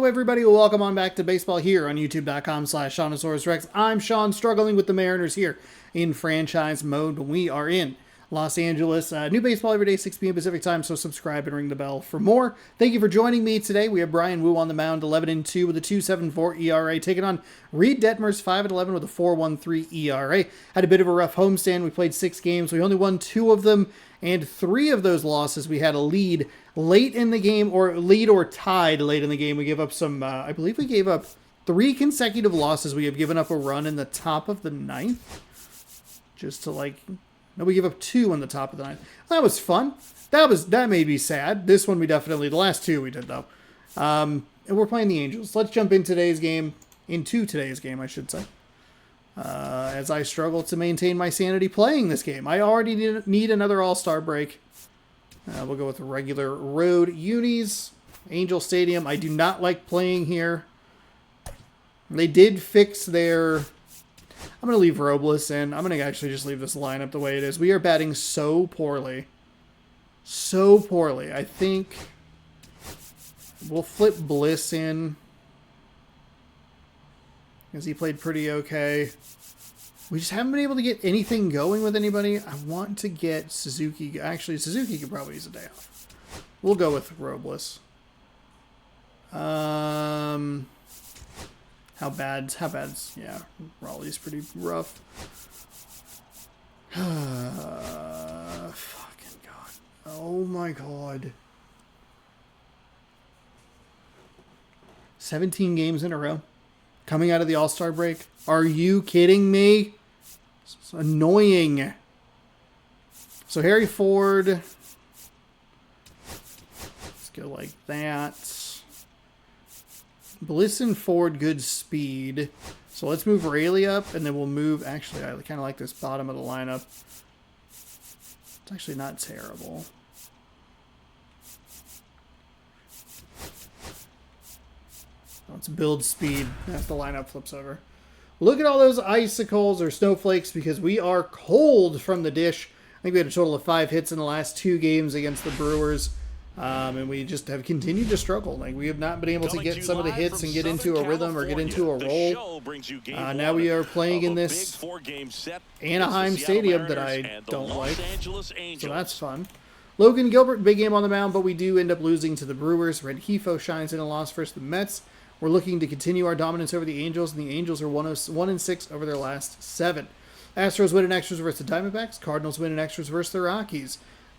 Hello everybody, welcome on back to baseball here on youtube.com/SeanOsaurusRex. I'm Sean, struggling with the Mariners here in franchise mode. We are in Los Angeles. New baseball every day, 6 p.m. Pacific time, so subscribe and ring the bell for more. Thank you for joining me today. We have Brian Wu on the mound, 11-2 with a 2.74 ERA, taking on Reed Detmers, 5-11 with a 4.13 ERA. Had a bit of a rough homestand. We played 6 games. We only won 2 of them, and 3 of those losses we had a lead late in the game, or lead or tied late in the game. We gave up some, I believe we gave up 3 consecutive losses. We have given up a run in the top of the 9th. Just to no, we gave up 2 in the top of the 9th. That was fun. That made me sad. This one the last 2 we did though. And we're playing the Angels. Let's jump into today's game, I should say. As I struggle to maintain my sanity playing this game. I already need another All-Star break. We'll go with regular road unis. Angel Stadium. I do not like playing here. They did fix their... I'm going to leave Robles in. I'm going to actually just leave this lineup the way it is. We are batting so poorly. So poorly. I think we'll flip Bliss in, because he played pretty okay. We just haven't been able to get anything going with anybody. I want to get Suzuki. Actually, Suzuki could probably use a day off. We'll go with Robles. How bad's, yeah, Raleigh's pretty rough. Fucking God. Oh my God. 17 games in a row. Coming out of the All-Star break. Are you kidding me? It's annoying. So Harry Ford. Let's go like that. Bliss and Ford, good speed. So let's move Rayleigh up, and then we'll move... Actually, I kind of like this bottom of the lineup. It's actually not terrible. Let's build speed as the lineup flips over. Look at all those icicles or snowflakes, because we are cold from the dish. I think we had a total of 5 hits in the last 2 games against the Brewers. And we just have continued to struggle. We have not been able to get some of the hits and get into a rhythm or get into a roll. Now we are playing in this Anaheim Stadium that I don't like. So that's fun. Logan Gilbert, big game on the mound, but we do end up losing to the Brewers. Red Hefo shines in a loss versus the Mets. We're looking to continue our dominance over the Angels, and the Angels are 1-6 over their last 7. Astros win in extras versus the Diamondbacks. Cardinals win in extras versus the Rockies.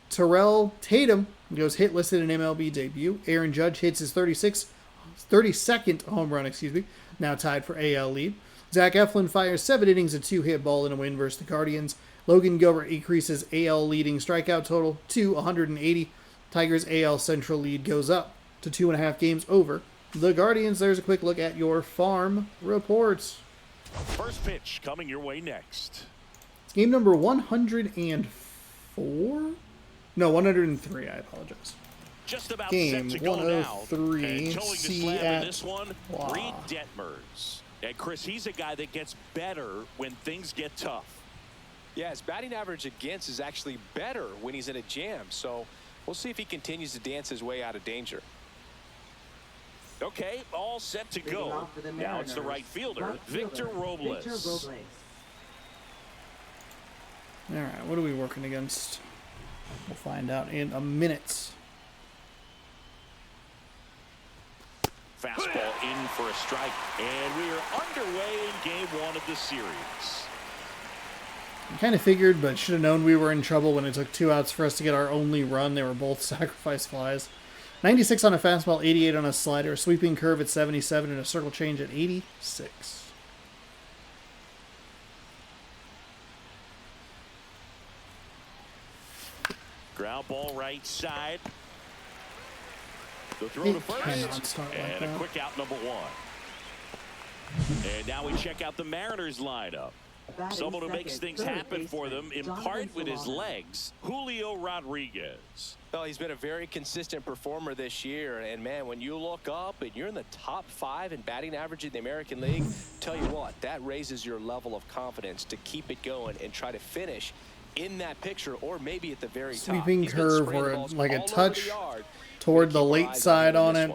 Terrell Tatum goes hitless in an MLB debut. Aaron Judge hits his 32nd home run, now tied for AL lead. Zach Eflin fires 7 innings, a 2-hit ball in a win versus the Guardians. Logan Gilbert increases AL leading strikeout total to 180. Tigers' AL Central lead goes up to 2.5 games over the Guardians. There's a quick look at your farm reports. First pitch coming your way next. It's game number 104? No, 103. I apologize. Just about game set to 103. See at this one, Reed Detmers. And Chris, he's a guy that gets better when things get tough. Yeah, his batting average against is actually better when he's in a jam. So we'll see if he continues to dance his way out of danger. Okay, all set to go. Now it's the right fielder, Victor Robles. All right, what are we working against? We'll find out in a minute. Fastball in for a strike, and we are underway in game 1 of the series. I kind of figured, but should have known we were in trouble when it took 2 outs for us to get our only run. They were both sacrifice flies. 96 on a fastball, 88 on a slider, a sweeping curve at 77, and a circle change at 86. Ground ball right side. The throw to first, and a quick out number 1. And now we check out the Mariners lineup. Someone who makes things happen for them, in part with his legs, Julio Rodriguez. Well, he's been a very consistent performer this year, and man, when you look up and you're in the top 5 in batting average in the American League, tell you what, that raises your level of confidence to keep it going and try to finish in that picture, or maybe at the very top. Sweeping curve or like a touch toward the late side on it.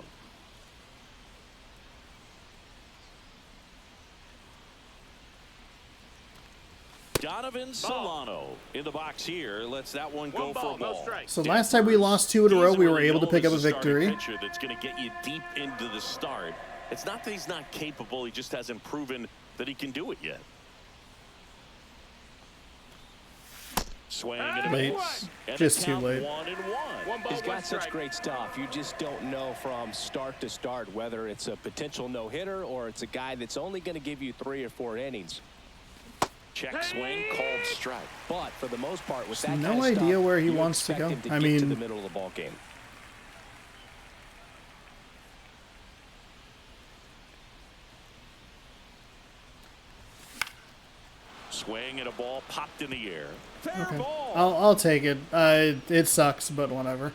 Donovan Solano in the box here. Lets that one go for a ball. So last time we lost 2 in a row, we were able to pick up a victory. Pitcher that's going to get you deep into the start. It's not that he's not capable. He just hasn't proven that he can do it yet. Swing and a Late. miss. And Just too late. 1-1. He's got such great stuff. You just don't know from start to start whether it's a potential no-hitter or it's a guy that's only going to give you 3 or 4 innings. Check swing, called strike. But for the most part, with that No kind of idea stuff, where he you wants to expect go. him I get to mean, the middle of the ball game. Swing and a ball popped in the air. Okay. I'll take it. It sucks, but whatever.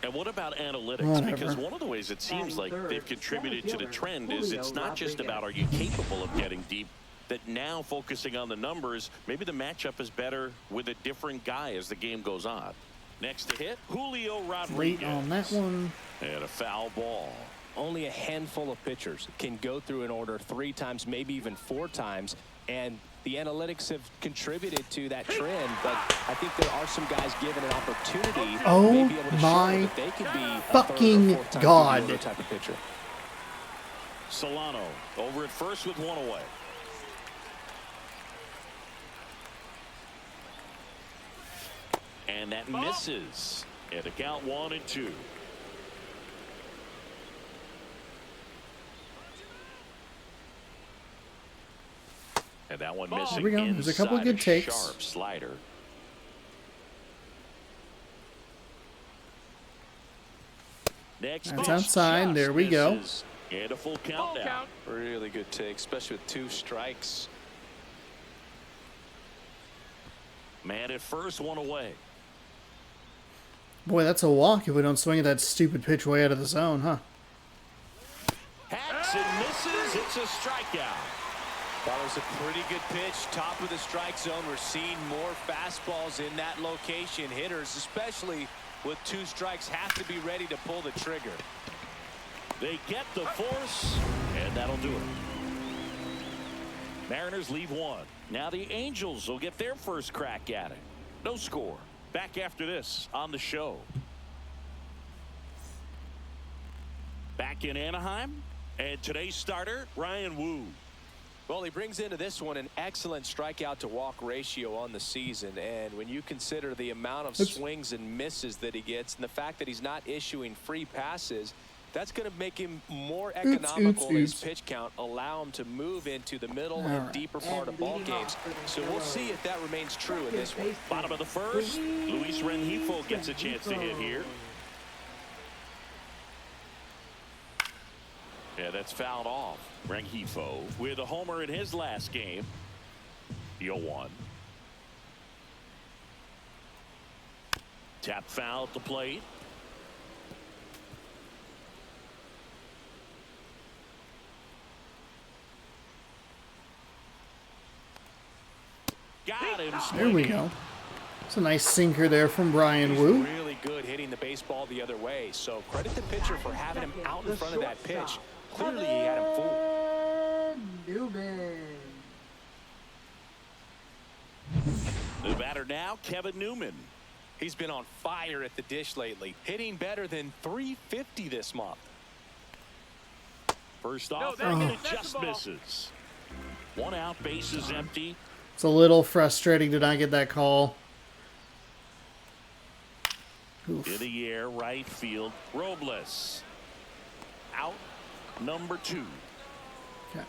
And what about analytics? Whatever. Because one of the ways it seems like they've contributed to the trend is it's not just about are you capable of getting deep, that now focusing on the numbers, maybe the matchup is better with a different guy as the game goes on. Next to hit, Julio Rodriguez. Late on that one. And a foul ball. Only a handful of pitchers can go through an order 3 times, maybe even 4 times, and the analytics have contributed to that trend, but I think there are some guys given an opportunity Oh may be able to show my that they could be a fucking 3rd or 4th time God. through type of pitcher. Solano over at first with 1 away. And that misses. And a count 1-2. And that one missing. Here we go. There's a couple of good takes. Sharp slider. Next That's pitch outside. just There we go. misses. And a full count now. Really good take, especially with 2 strikes. Man at first, 1 away. Boy, that's a walk if we don't swing at that stupid pitch way out of the zone, huh? Hacks and misses. It's a strikeout. That was a pretty good pitch, top of the strike zone. We're seeing more fastballs in that location. Hitters, especially with 2 strikes, have to be ready to pull the trigger. They get the force, and that'll do it. Mariners leave 1. Now the Angels will get their first crack at it. No score. Back after this on the show. Back in Anaheim, and today's starter, Ryan Wu. Well, he brings into this one an excellent strikeout to walk ratio on the season, and when you consider the amount of swings and misses that he gets and the fact that he's not issuing free passes, that's going to make him more economical in his pitch count, allow him to move into the middle and deeper part of ball games. So we'll see if that remains true in this one. Bottom of the first, Luis Rengifo gets a chance to hit here. Yeah, that's fouled off. Rengifo with a homer in his last game. The 0-1. Tap foul at the plate. Got him. There we go. It's a nice sinker there from Brian Wu. Really good hitting the baseball the other way. So credit the pitcher for having him out in front of that pitch. Clearly he had him fooled. The batter now, Kevin Newman. He's been on fire at the dish lately, hitting better than .350 this month. First off, it just misses. 1 out, bases empty. It's a little frustrating to not get that call. Oof. In the air, right field. Robles. Out, number 2. Okay.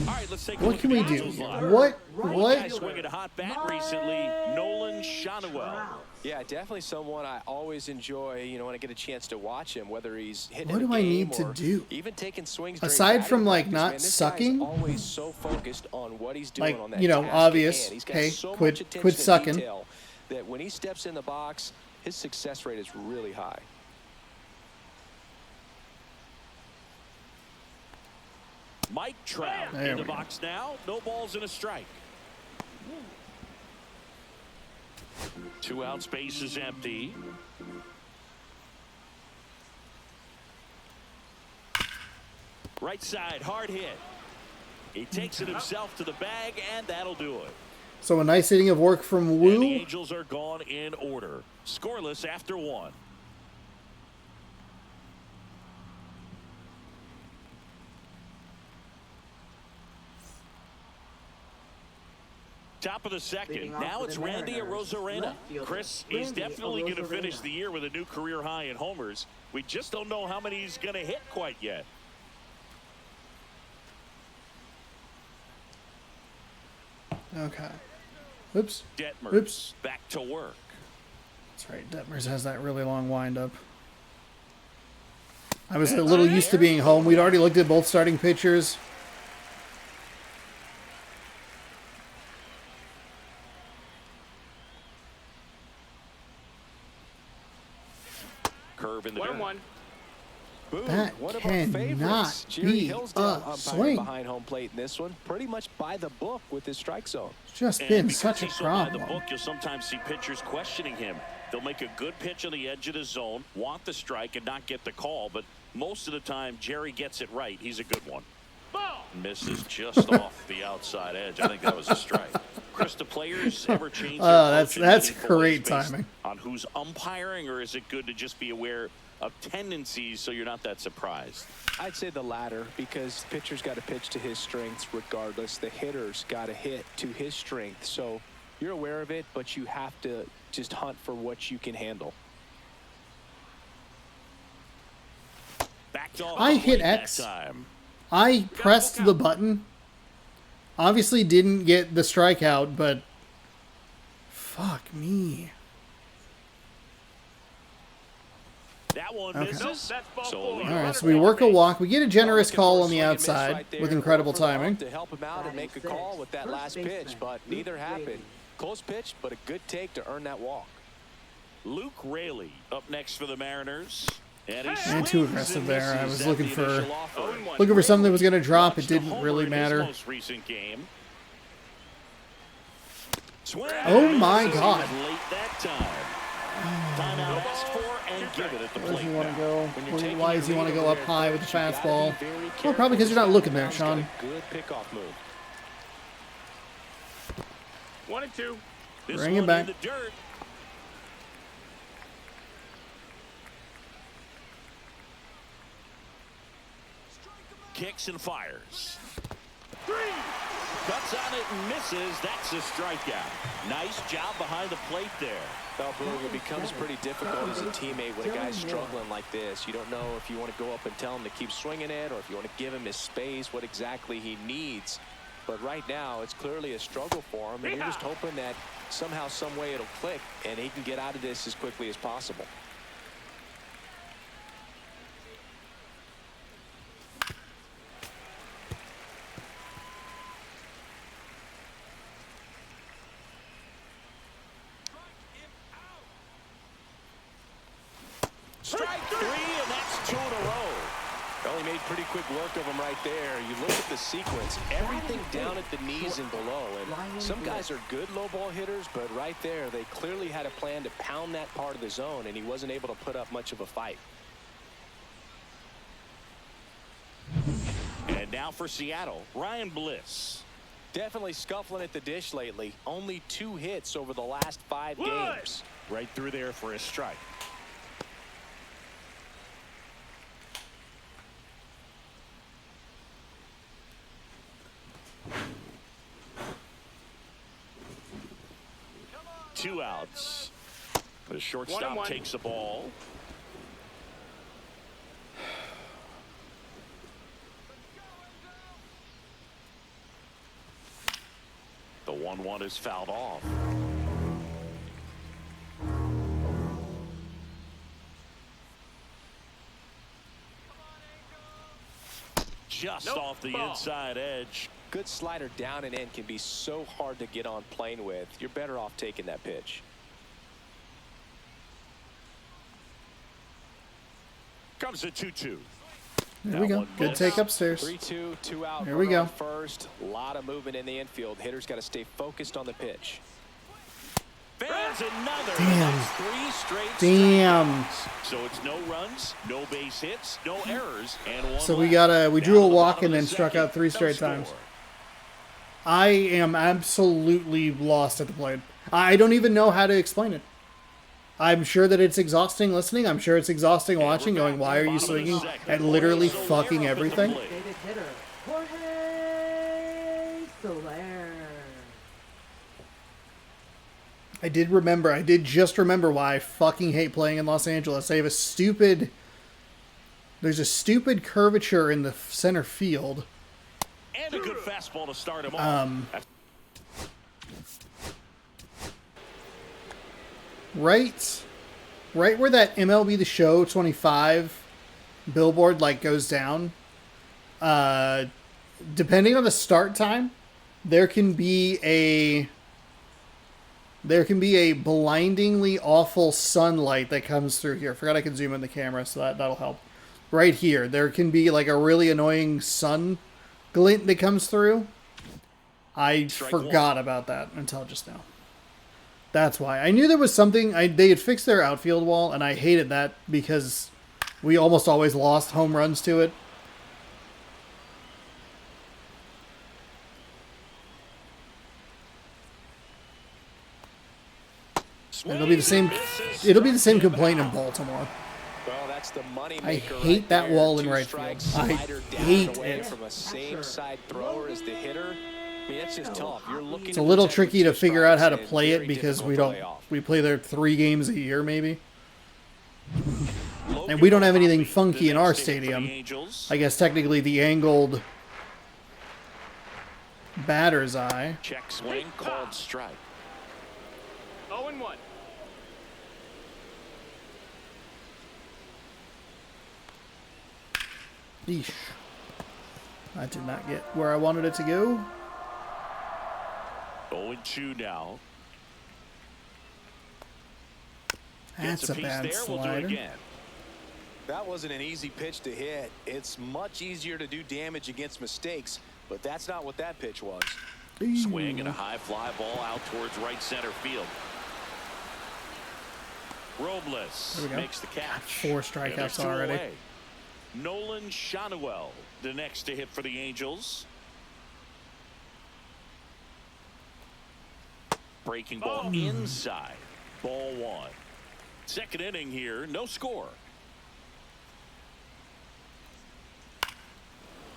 All right, let's take a What look can at we the do? Angels line. What? Guy swinging a hot bat recently, Nolan Schanuel. Yeah, definitely someone I always enjoy, you know, when I get a chance to watch him, whether he's hitting What in do a I game need to or do? even taking swings during Aside batting from, like, practice, not man, this sucking? guy's always so focused on what he's doing Like, on that you know, task at obvious, hand. He's got hey, so quit much attention quit to sucking. detail that when he steps in the box, his success rate is really high. Mike Trout There in the we go. box now. No balls and a strike. 2 out, space is empty. Right side, hard hit. He takes it himself to the bag, and that'll do it. So a nice inning of work from And the Wu. Angels are gone in order. Scoreless after 1. Top of the second. Now it's Randy Arozarena. Chris, he's definitely going to finish the year with a new career high in homers. We just don't know how many he's going to hit quite yet. Okay. Oops. Detmers Oops. back to work. That's right. Detmers has that really long windup. I was a little used to being home. We'd already looked at both starting pitchers. Curve in the dirt. 1-1. Boom. That One of our cannot favorites. Jerry be Hillsdale a umpiring swing. behind home plate in this one. Pretty much by the book with his strike zone. It's just And been because such a he's so by the problem. book, you'll sometimes see pitchers questioning him. They'll make a good pitch on the edge of the zone, want the strike, and not get the call. But most of the time, Jerry gets it right. He's a good one. Misses just off the outside edge. I think that was a strike. Chris, do players ever change their approach in that's meaningful ways great based timing. on who's umpiring, or is it good to just be aware of tendencies so you're not that surprised? I'd say the latter, because pitcher's got to pitch to his strengths regardless. The hitter's got to hit to his strength. So you're aware of it, but you have to just hunt for what you can handle. Backed off I the hit plate that X. time. I pressed the button. Obviously didn't get the strikeout, but fuck me. That one Okay. misses. So All right, so we work a walk. We get a generous call on the outside with incredible timing. To help him out and make a call with that last pitch, but neither happened. Close pitch, but a good take to earn that walk. Luke Raley up next for the Mariners. And And too aggressive there. I was looking for something that was going to drop. It didn't really matter. Most recent game. Oh my God. Late that time. Timeout asked for and give it at the Where does plate. he want to go? taking Why does he want to go up high with the You gotta be fastball? very Well, careful. probably because you're not looking there, He's got Sean. a good pickoff move. 1-2. This Bring him one back. in the dirt. Kicks and fires. Cuts on it and misses. That's a strikeout. Nice job behind the plate there. Well, Boog, it becomes pretty difficult as a teammate when a guy's struggling like this. You don't know if you want to go up and tell him to keep swinging it or if you want to give him his space, what exactly he needs. But right now, it's clearly a struggle for him, and you're just hoping that somehow, some way it'll click, and he can get out of this as quickly as possible. Strike 3, and that's 2 in a row. Well, he made pretty quick work of him right there. You look at the sequence, everything down at the knees and below. And some guys are good low ball hitters, but right there, they clearly had a plan to pound that part of the zone, and he wasn't able to put up much of a fight. And now for Seattle, Ryan Bliss. Definitely scuffling at the dish lately. Only 2 hits over the last 5 games. Right through there for a strike. Two outs. The shortstop takes the ball. The 1-1 is fouled off. Just off the inside edge. Good slider down and in can be so hard to get on plane with. You're better off taking that pitch. Comes a 2-2. There we go. Good take upstairs. 3-2, 2 out. There we go. First, a lot of movement in the infield. Hitters got to stay focused on the pitch. Fans another. Damn. That's 3 straight Damn. strikeouts. So it's no runs, no base hits, no errors, and one So we left. we Down drew a to the walk bottom and of then the struck second, out 3 no straight score. times. I am absolutely lost at the plate. I don't even know how to explain it. I'm sure that it's exhausting listening. I'm sure it's exhausting watching, going, why are you swinging at literally fucking everything? David hitter, Jorge Soler. I did just remember why I fucking hate playing in Los Angeles. They have there's a stupid curvature in the center field. And a good fastball to start him off. Right where that MLB The Show 25 billboard like goes down. Depending on the start time, there can be a blindingly awful sunlight that comes through here. I forgot I can zoom in the camera, so that'll help. Right here, there can be like a really annoying sun glint that comes through. I forgot about that until just now. That's why. I knew there was something. They had fixed their outfield wall, and I hated that because we almost always lost home runs to it. It'll be the same complaint in Baltimore. Well, that's the money I maker hate right that there. wall in 2 right strikes, field. I slider down hate and away it. from a same side thrower as the hitter. I mean, that's just tough. You're looking It's a little protect with tricky to 2 figure out how to strikes play and it very because difficult to lay off. we play there 3 games a year maybe. And we don't have anything funky in our stadium. I guess technically the angled batter's eye. Check swing, called strike. 0-1. Eesh. I did not get where I wanted it to go. 0-2 now. That's a bad slider. That wasn't an easy pitch to hit. It's much easier to do damage against mistakes, but that's not what that pitch was. Swing and a high fly ball out towards right center field. Robles makes the catch. 4 strikeouts already. Away. Nolan Shanuel, the next to hit for the Angels. Breaking ball inside. Ball 1. Second inning here, no score.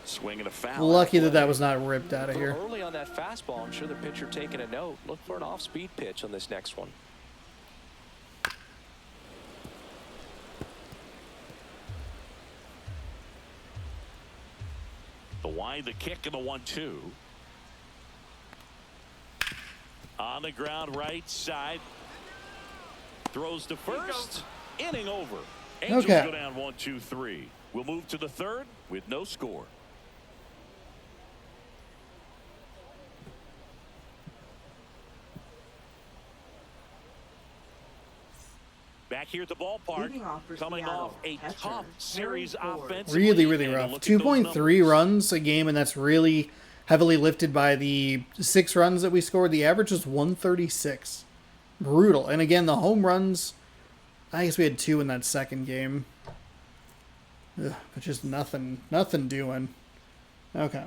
Swing and a foul. Lucky that was not ripped out of here. Early on that fastball, I'm sure the pitcher taking a note. Look for an off-speed pitch on this next one. The wide, the kick, and the 1-2. On the ground, right side. Throws to first. Inning over. Angels go down 1-2-3. We'll move to the third with no score. Back here at the ballpark, coming off a tough series offense. Really rough. 2.3 runs a game, and that's really heavily lifted by the 6 runs that we scored. The average was 136. Brutal. And again, the home runs, I guess we had 2 in that second game. Ugh, but just nothing doing. Okay.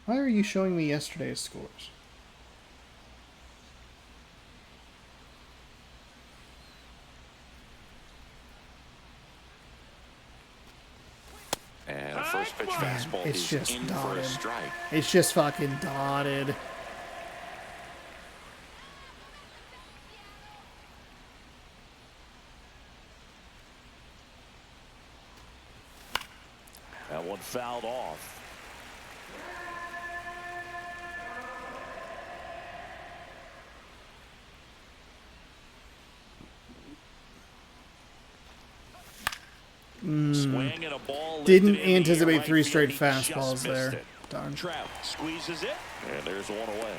Why are you showing me yesterday's scores? And a first pitch fastball It's is just in for a strike. It's just fucking dotted. That one fouled off. Swing and a ball Didn't lifted in the anticipate air, 3 right straight field. He just fastballs missed there. it. Darn. Trout squeezes it, and there's one away.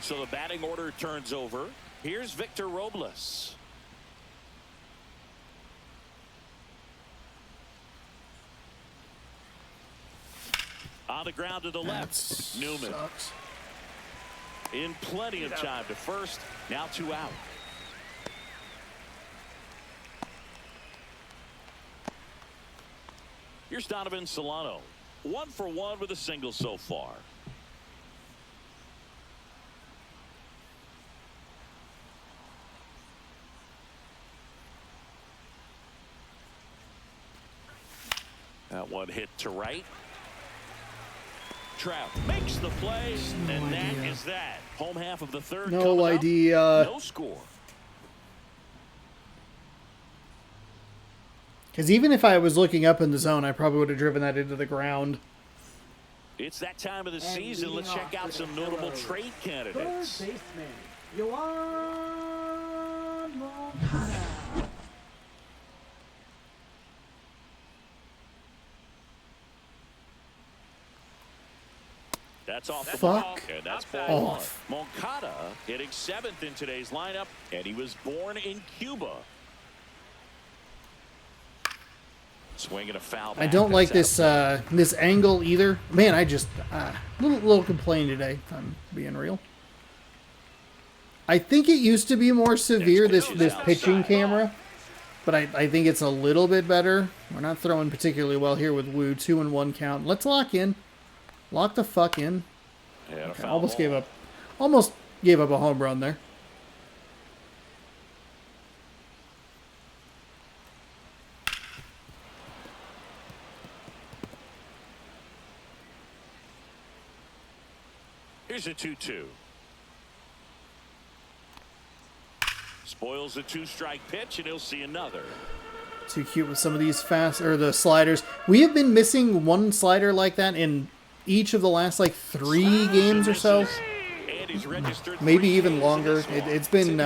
So the batting order turns over. Here's Victor Robles. On the ground to the left, Newman. Sucks. In plenty of time to first. Now 2 out. Here's Donovan Solano. 1 for 1 with a single so far. That one hit to right. Trout makes the play, and that is that. Home half of the third. No idea. No score. Because even if I was looking up in the zone, I probably would have driven that into the ground. It's that time of the season. Let's check out some notable trade candidates. Third baseman, Yoan Moncada. That's off the Fuck ball, and that's ball off. one. Moncada hitting 7th in today's lineup, and he was born in Cuba. Swinging a foul. I don't like this this angle either. Man, I just little complaining today, if I'm being real. I think it used to be more severe, this pitching camera, but I think it's a little bit better. We're not throwing particularly well here with Wu. 2-1 count. Let's lock in. Lock the fuck in. Okay, almost gave up a home run there. Here's a 2-2. Spoils a 2-strike pitch, and he'll see another. Too cute with some of these the sliders. We have been missing one slider like that in each of the last like 3 games or so. Maybe even longer. It's been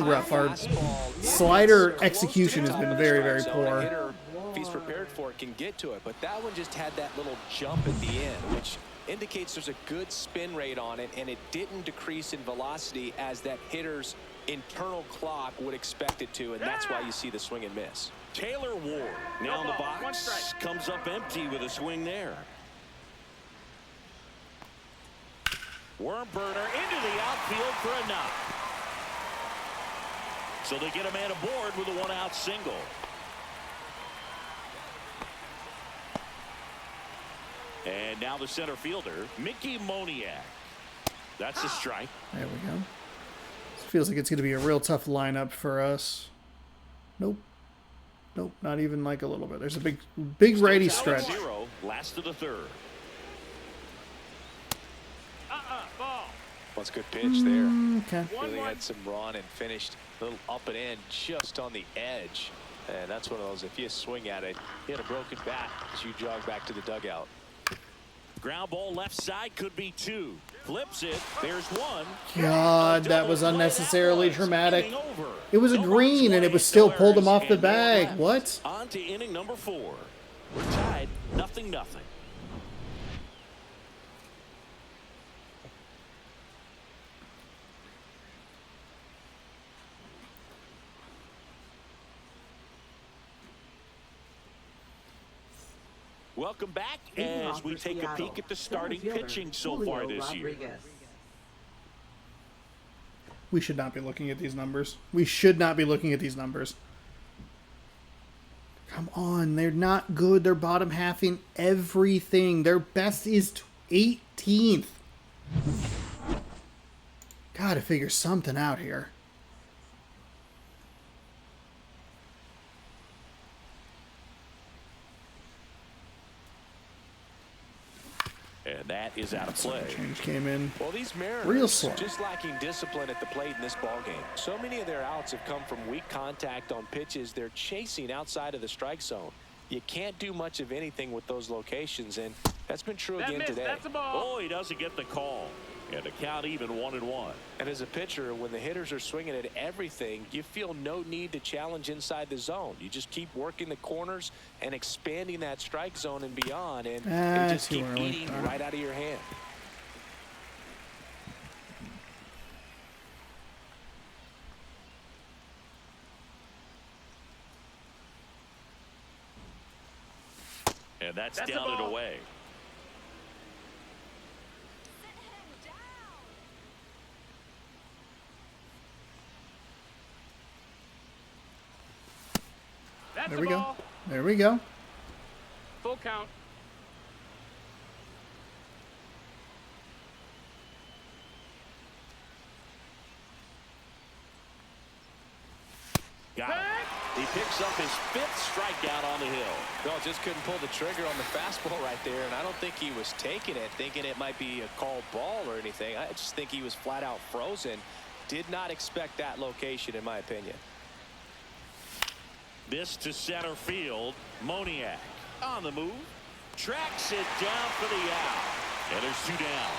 rough. Our slider execution has been very, very poor. If he's prepared for it, can get to it, but that one just had that little jump at the end, which indicates there's a good spin rate on it, and it didn't decrease in velocity as that hitter's internal clock would expect it to, and that's why you see the swing and miss. Taylor Ward now in the box, comes up empty with a swing there. Worm burner into the outfield for a knock. So they get a man aboard with a 1-out single. And now the center fielder, Mickey Moniak. That's a strike. There we go. This feels like it's going to be a real tough lineup for us. Nope. Nope, not even like a little bit. There's a big righty stretch. 0, last of the third. Well, it's a good pitch there. Okay. Really had some run and finished a little up and in just on the edge. And that's one of those, if you swing at it, hit a broken bat as you jog back to the dugout. Ground ball left side, could be 2. Flips it. There's 1. God, that was unnecessarily dramatic. It was a green, and it was still pulled him off the bag. What? On to inning number 4. We're tied, 0-0. Welcome back as we take a peek at the starting pitching so far this year. We should not be looking at these numbers. We should not be looking at these numbers. Come on, they're not good. They're bottom halving everything. Their best is 18th. Gotta figure something out here. And that is out of play. Change came in. Well, these Mariners real slow. just lacking discipline at the plate in this ballgame. So many of their outs have come from weak contact on pitches they're chasing outside of the strike zone. You can't do much of anything with those locations, and that's been true again today. That's a ball. Oh, he doesn't get the call. And the count even 1-1. And as a pitcher, when the hitters are swinging at everything, you feel no need to challenge inside the zone. You just keep working the corners and expanding that strike zone and beyond, and you just keep eating right out of your hand. And that's down and away. There we go. There we go. Full count. Got him. He picks up his 5th strikeout on the hill. No, just couldn't pull the trigger on the fastball right there, and I don't think he was taking it, thinking it might be a called ball or anything. I just think he was flat out frozen. Did not expect that location, in my opinion. This to center field. Moniak on the move. Tracks it down for the out. And there's 2 down.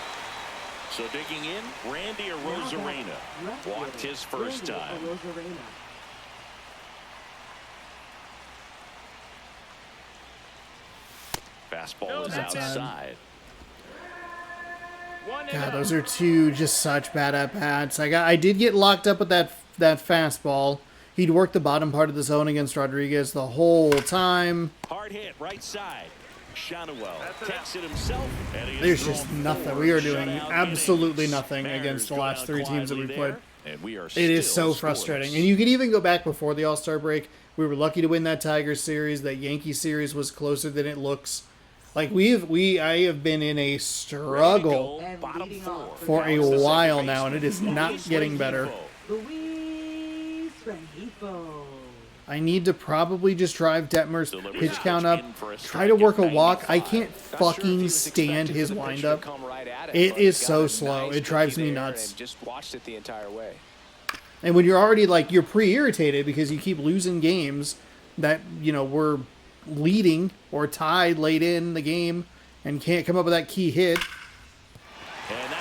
So digging in, Randy Arozarena walked his first time. Fastball is outside. God, those are 2 just such bad at-bats. I did get locked up with that fastball. He'd worked the bottom part of the zone against Rodriguez the whole time. Hard hit right side. Shanuel takes it himself. There's just nothing. We are doing absolutely nothing against the last 3 teams that we played. It is so frustrating. And you could even go back before the All-Star break. We were lucky to win that Tigers series. That Yankee series was closer than it looks. Like I have been in a struggle for a while now, and it is not getting better. I need to probably just drive Detmer's pitch count up, try to work a walk. I can't fucking stand his windup. It is so slow. It drives me nuts. Just watched it the entire way. And when you're already you're pre-irritated because you keep losing games that, we're leading or tied late in the game and can't come up with that key hit,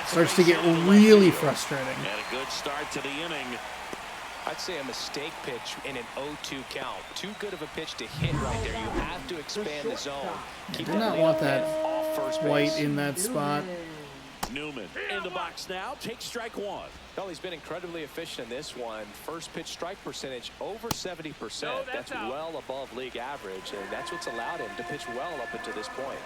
starts to get really frustrating. And a good start to the inning. I'd say a mistake pitch in an 0-2 count. Too good of a pitch to hit right there. You have to expand the zone. Did not want that White in that spot. Newman in the box now. Takes strike 1. Well, he's been incredibly efficient in this one. First pitch strike percentage over 70%. That's well above league average, and that's what's allowed him to pitch well up until this point.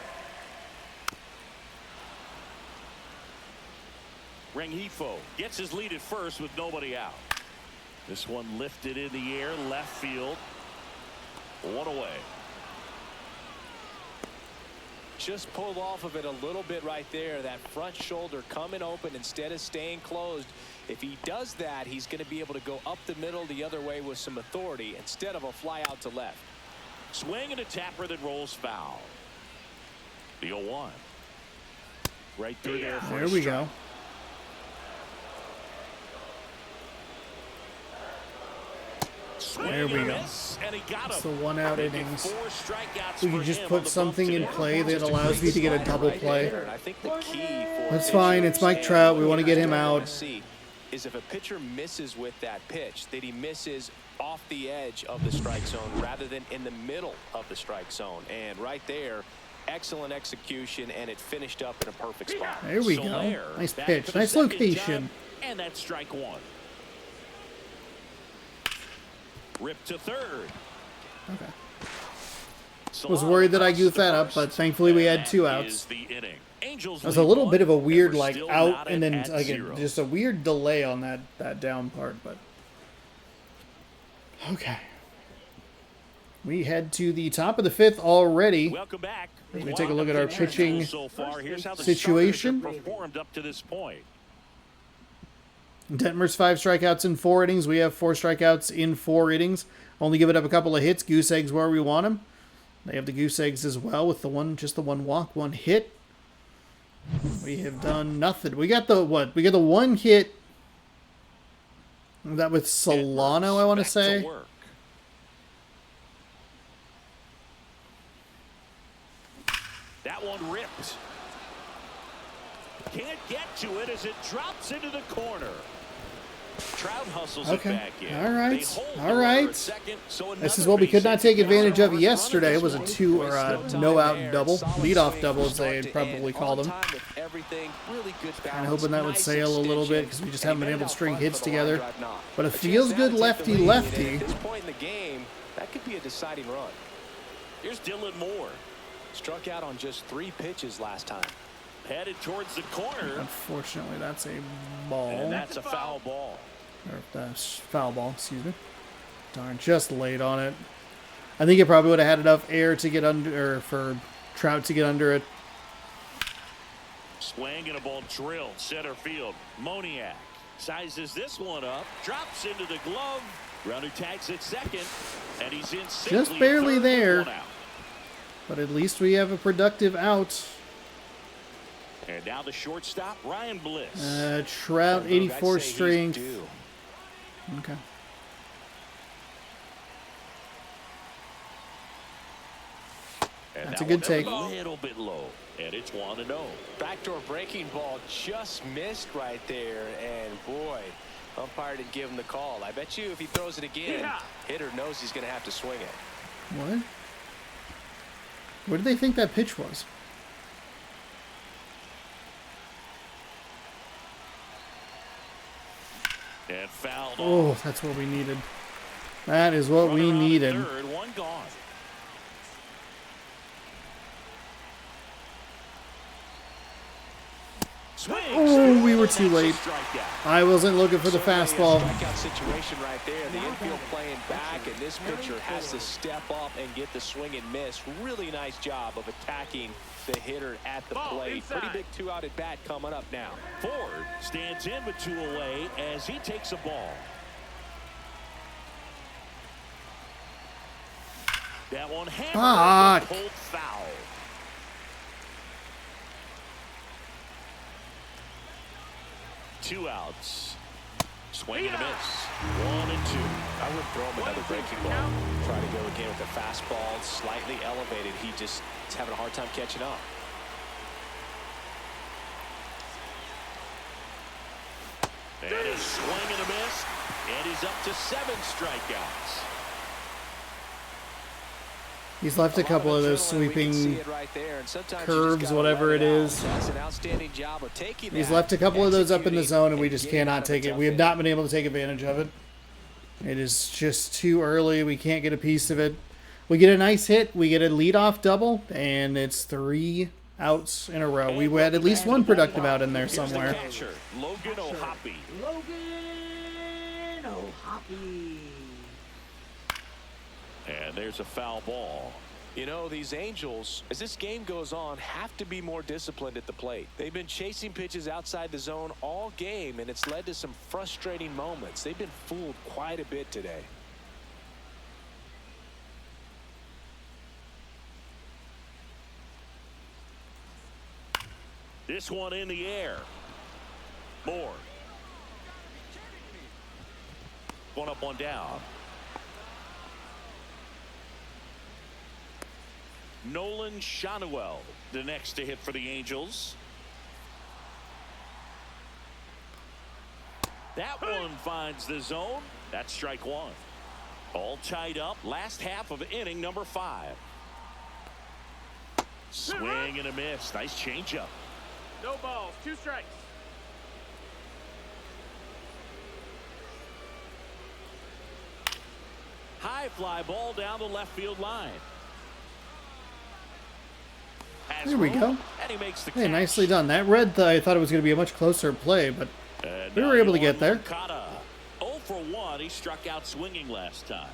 Rengifo gets his lead at first with nobody out. This one lifted in the air, left field. 1 away. Just pulled off of it a little bit right there. That front shoulder coming open instead of staying closed. If he does that, he's going to be able to go up the middle the other way with some authority instead of a fly out to left. Swing and a tapper that rolls foul. The 0-1. Right through there. There we go. There we go. It's the 1-out innings. We can just put something in play that allows me to get a double play. That's fine. It's Mike Trout. We want to get him out. Is if a pitcher misses with that pitch, that he misses off the edge of the strike zone rather than in the middle of the strike zone. And right there, excellent execution, and it finished up in a perfect spot. There we go. Nice pitch. Nice location. And that's strike 1. Ripped to third. Okay. Was worried that I goofed that up, but thankfully we had 2 outs. It was a little bit of a weird out and then just a weird delay on that down part, but okay. We head to the top of the 5th already. Welcome back. Let me take a look at our pitching situation. Performed up to this point. Detmer's 5 strikeouts in 4 innings. We have 4 strikeouts in 4 innings. Only give it up a couple of hits. Goose eggs where we want them. They have the goose eggs as well with just the 1 walk, 1 hit. We have done nothing. We got the what? We got the 1 hit. That with Solano, I want to say. That one ripped. Can't get to it as it drops into the corner. Trout hustles it back in. All right. All right. This is what we could not take advantage of yesterday. It was a no-out double. Leadoff double, as they'd probably call them. Kind of hoping that would sail a little bit because we just haven't been able to string hits together. But it feels good lefty-lefty. At this point in the game, that could be a deciding run. Here's Dylan Moore. Struck out on just 3 pitches last time. Headed towards the corner. Unfortunately, that's a ball. And that's a foul ball. Or that's foul ball, excuse me. Darn, just late on it. I think it probably would have had enough air to get under, or for Trout to get under it. Swing and a ball drilled center field. Moniak sizes this one up, drops into the glove, Runner tags at second, and he's in Just barely there. But at least we have a productive out. And now the shortstop, Ryan Bliss. Trout, 84 strength. Okay. And that's a good take. A little bit low, and it's 1-0. Backdoor breaking ball just missed right there, and boy, umpire didn't give him the call. I bet you if he throws it again, hitter knows he's going to have to swing it. What? What did they think that pitch was? And fouled Oh, off. that's what we needed. That is what we needed. Third, one gone. Oh, we were too late. I wasn't looking for the fastball. Strikeout situation right there. The infield playing back, and this pitcher has to step up and get the swing and miss. Really nice job of attacking the hitter at the plate. Pretty big two-out at bat coming up now. Ford stands in with 2 away as he takes a ball. That one hammered, pulled foul. Two outs. Swing and a miss. 1 and 2. I would throw him another breaking ball. Try to go again with the fastball, slightly elevated. He just is having a hard time catching up. And a swing and a miss. And he's up to 7 strikeouts. He's left a couple of those sweeping curves, whatever it is. He's left a couple of those up in the zone, and we just cannot take it. We have not been able to take advantage of it. It is just too early. We can't get a piece of it. We get a nice hit. We get a leadoff double, and it's 3 outs in a row. We had at least one productive out in there somewhere. Logan O'Hoppe. Logan O'Hoppe. And there's a foul ball. You know, these Angels, as this game goes on, have to be more disciplined at the plate. They've been chasing pitches outside the zone all game, and it's led to some frustrating moments. They've been fooled quite a bit today. This one in the air. Moore. One up, one down. Nolan Shanuel, the next to hit for the Angels. That one finds the zone. That's strike 1. All tied up. Last half of inning number 5. Swing and a miss. Nice changeup. No balls, 2 strikes. High fly ball down the left field line. There we go. And he makes the Hey, catch. nicely done. That red, I thought it was going to be a much closer play, but we were able to get there. 0 for 1. He struck out swinging last time.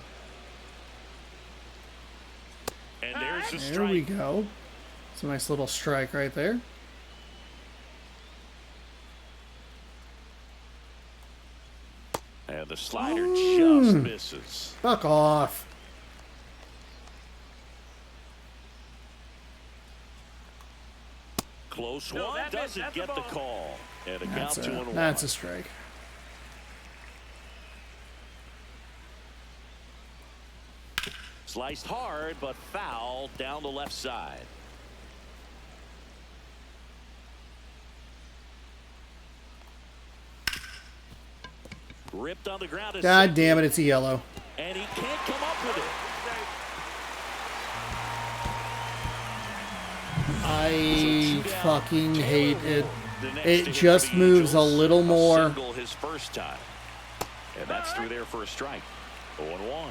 And there's the strike. There we go. It's a nice little strike right there. And the slider just misses. Fuck off. Close one. Doesn't get the call. And a count 2-1. That's a strike. Sliced hard, but foul down the left side. Ripped on the ground. God damn it, it's a yellow. And he can't come up with it. I fucking hate it. It just moves a little more. His first time. And that's through there for a strike. 0-1.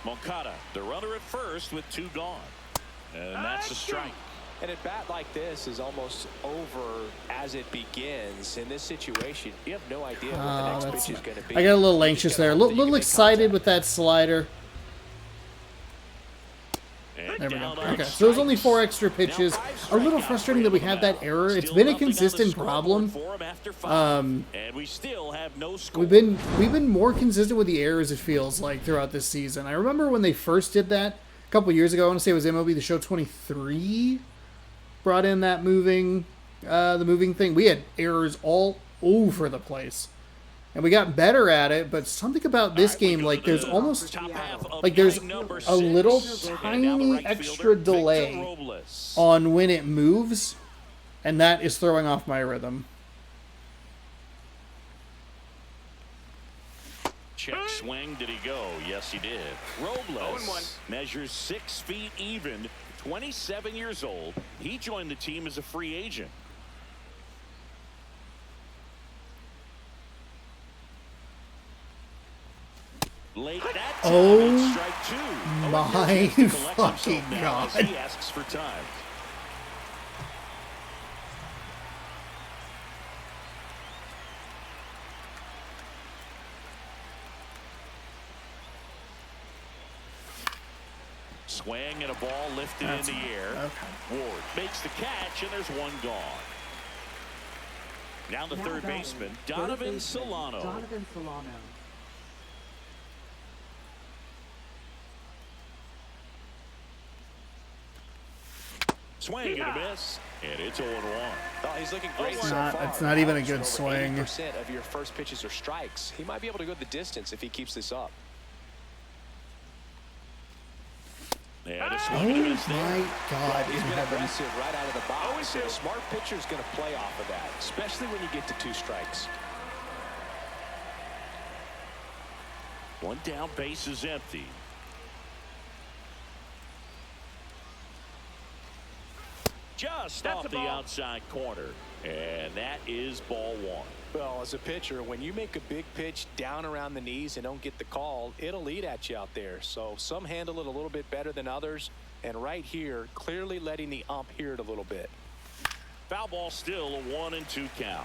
Moncada, the runner at first with 2 gone. And that's a strike. And a bat like this is almost over as it begins. In this situation, you have no idea what the next pitch is going to be. I got a little anxious there. A little excited with that slider. There we go. Okay, so there's only 4 extra pitches. A little frustrating that we have that error. It's been a consistent problem. And we still have no score. We've been more consistent with the errors, it feels like, throughout this season. I remember when they first did that a couple years ago. I want to say it was MLB The Show 23 brought in that moving thing. We had errors all over the place. And we got better at it, but something about this game, like there's almost, like there's a little tiny extra delay on when it moves, and that is throwing off my rhythm. Check swing, did he go? Yes, he did. Robles measures 6 feet even, 27 years old. He joined the team as a free agent. Late that time, oh strike 2. my fucking god. He asks for time. Swing and a ball lifted in the air. Okay. Ward makes the catch, and there's one gone. Now the third baseman, Donovan Solano. Donovan Solano. Swing and a miss, and it's 0-1. Oh, he's looking great so Not- far. it's not even a good Over swing. 80% of your first pitches are strikes. He might be able to go the distance if he keeps this up. And a swing Oh and a miss there. my god in He's been heaven. aggressive right out of the box. And a smart pitcher is going to play off of that, especially when you get to 2 strikes. One down, base is empty. Just That's off a the ball. outside corner, and that is ball 1. Well, as a pitcher, when you make a big pitch down around the knees and don't get the call, it'll eat at you out there. So some handle it a little bit better than others. And right here, clearly letting the ump hear it a little bit. Foul ball still, a 1-2 count.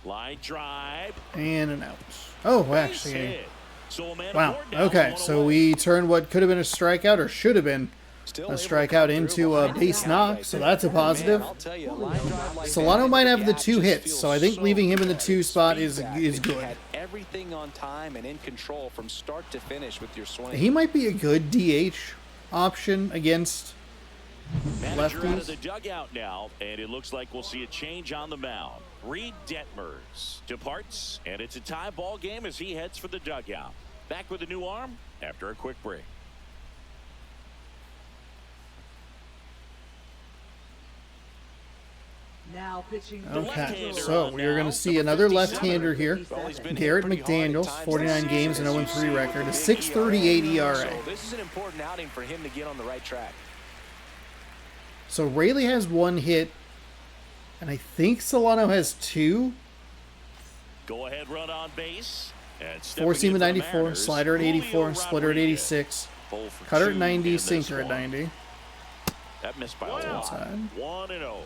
Line drive. And an out. Oh, Base actually. hit. So a man Wow. aboard now, Okay, one so away. we turned what could have been a strikeout, or should have been Still a able to strikeout, come through into a behind base the knock, right so there. that's a positive. Man, I'll tell you, a line drive like Solano that might in have the gap 2 just hits, feels so I think leaving him in the good. 2 spot is Feedback that you good. had everything on time and in control from start to finish with your swing. He might be a good DH option against Manager out of lefties. the dugout now, and it looks like we'll see a change on the mound. Reed Detmers departs, and it's a tie ball game as he heads for the dugout. Back with a new arm after a quick break. Now pitching. Okay, so we are going to see another left-hander here. Garrett McDaniels, 49 games and 0-3 record, a 6.38 ERA. So this is an important outing for him to get on the right track. So Rayleigh has 1 hit, and I think Solano has 2. Go ahead, run on base. And Four seam at 94, slider at 84, splitter at 86, cutter at 90, sinker at 90. That missed by a lot. Outside. 1-0.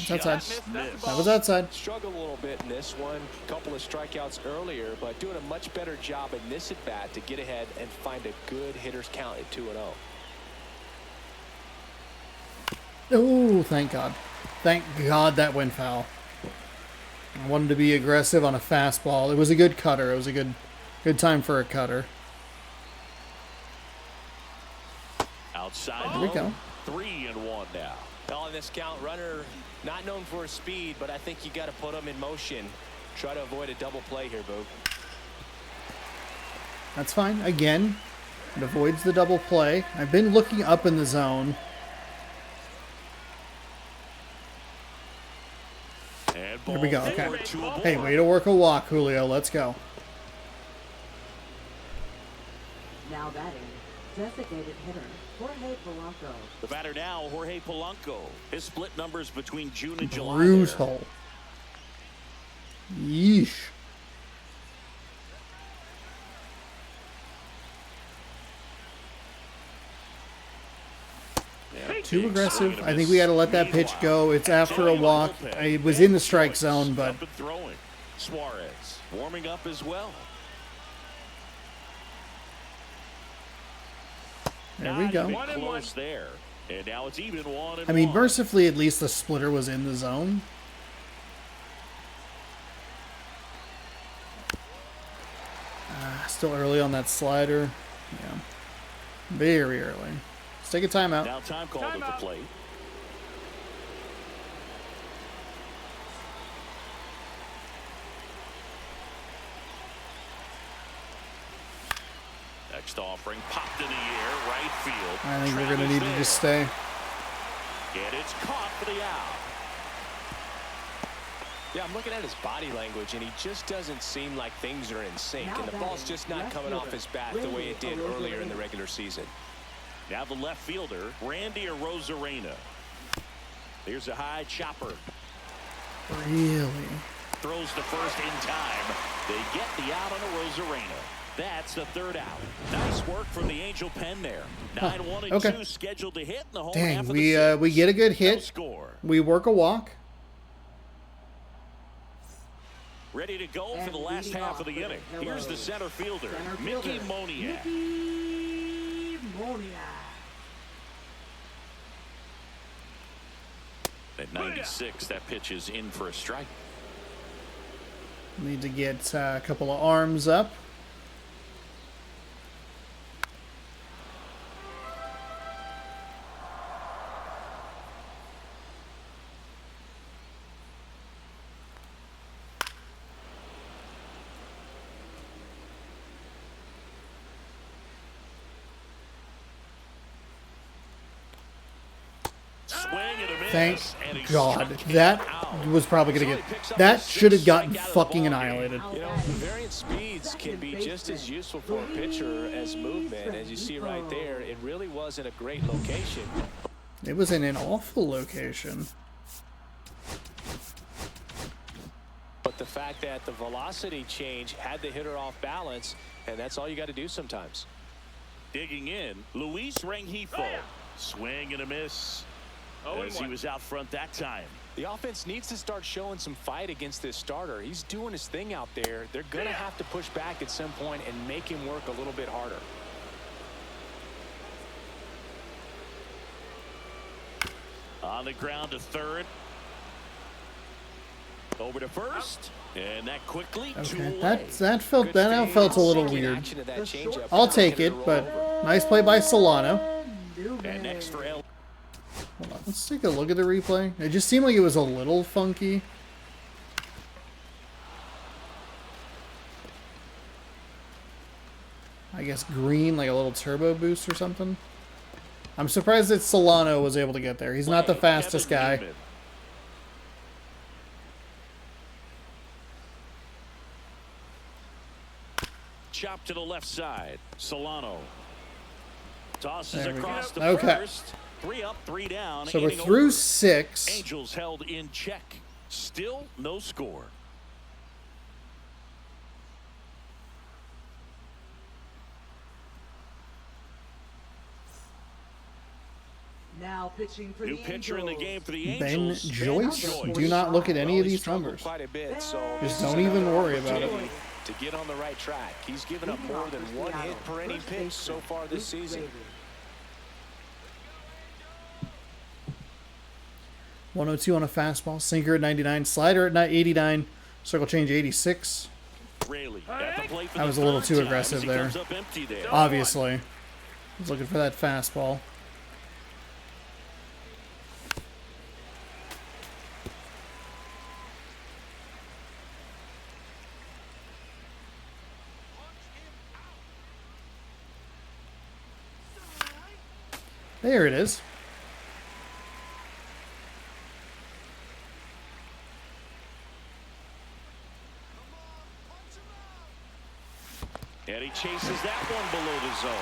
That's outside. Just missed. That was outside. Struggled a little bit in this one. Couple of strikeouts earlier, but doing a much better job in this at bat to get ahead and find a good hitter's count at 2-0. Oh, thank God. Thank God that went foul. I wanted to be aggressive on a fastball. It was a good cutter. It was a good time for a cutter. Outside. There we go. 3-1 now. On this count, runner not known for his speed, but I think you got to put him in motion. Try to avoid a double play here, Boo. That's fine. Again, it avoids the double play. I've been looking up in the zone. And There we go. ball Okay. forward to a Hey, ball. way to work a walk, Julio. Let's go. Now batting, designated hitter Jorge Polanco. The batter now, Jorge Polanco. His split numbers between June and July. Brutal. Yeesh. Too aggressive. I think we got to let that pitch go. It's after a walk. It was in the strike zone, but Suarez warming up as well. there we go. Close there. And now it's even 1-1. I mean, mercifully, at least the splitter was in the zone. Still early on that slider. Yeah. Very early. Let's take a timeout. Now time called at the plate. Next offering popped in the air, right field. I think we're going to need to just stay. And it's caught for the out. Yeah, I'm looking at his body language, and he just doesn't seem like things are in sync, and the ball's just not coming off his bat the way it did earlier in the regular season. Now the left fielder, Randy Arozarena. Here's a high chopper. Really? Throws to first in time. They get the out on Arozarena. That's the third out. Nice work from the Angel pen there. 9-1 and 2 scheduled to hit in the home half of the sixth. We get a good hit. No score. We work a walk. Ready to go for the last half of the inning. Here's the center fielder, Mickey Moniak. At 96, that pitch is in for a strike. Need to get a couple of arms up. Thank God. That was probably going to get... That should have gotten fucking annihilated. You know, variant speeds can be just as useful for a pitcher as movement. As you see right there, it really wasn't a great location. It was in an awful location. But the fact that the velocity change had the hitter off balance, and that's all you got to do sometimes. Digging in, Luis Rengifo. Swing and a miss. As he was out front that time. The offense needs to start showing some fight against this starter. He's doing his thing out there. They're going to have to push back at some point and make him work a little bit harder. On the ground to third. Over to first. And that quickly. Okay, that felt a little weird. I'll take it, but nice play by Solano. And next for L. Hold on, let's take a look at the replay. It just seemed like it was a little funky. I guess green, like a little turbo boost or something. I'm surprised that Solano was able to get there. He's not the fastest guy. Chop to the left side. Solano tosses There we across go. the Okay. first. 3 up, 3 down. So we're Inning through over. 6. Angels held in check. Still no score. Now pitching for New the pitcher in the Angels. game for the Ben Angels. Joyce? Do not look at any of these numbers. Quite a bit, so Just don't even worry about it. to get on the right track. He's given up more than 1 hit per inning pitch so far this season. 102 on a fastball, sinker at 99, slider at 89, circle change 86. Raley at the plate for I the was a little third too time aggressive as he there. comes up empty there. Obviously. I was looking for that fastball. There it is. And he chases that one below the zone.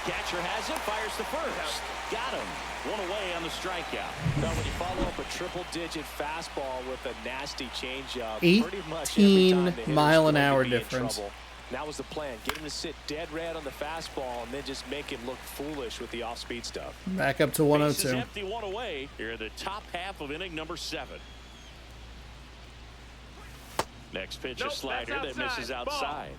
Catcher has it, fires to first. Got him. 1 away on the strikeout. Now, when you follow up a triple-digit fastball with a nasty changeup, 18 pretty much every time the hitter's mile an going to hour be in difference. trouble. That was the plan. Get him to sit dead red on the fastball and then just make him look foolish with the off-speed stuff. Back up to Bases 102. empty, one away. Here in the top half of inning number 7. Next pitch, Nope, a slider that's that misses outside. outside.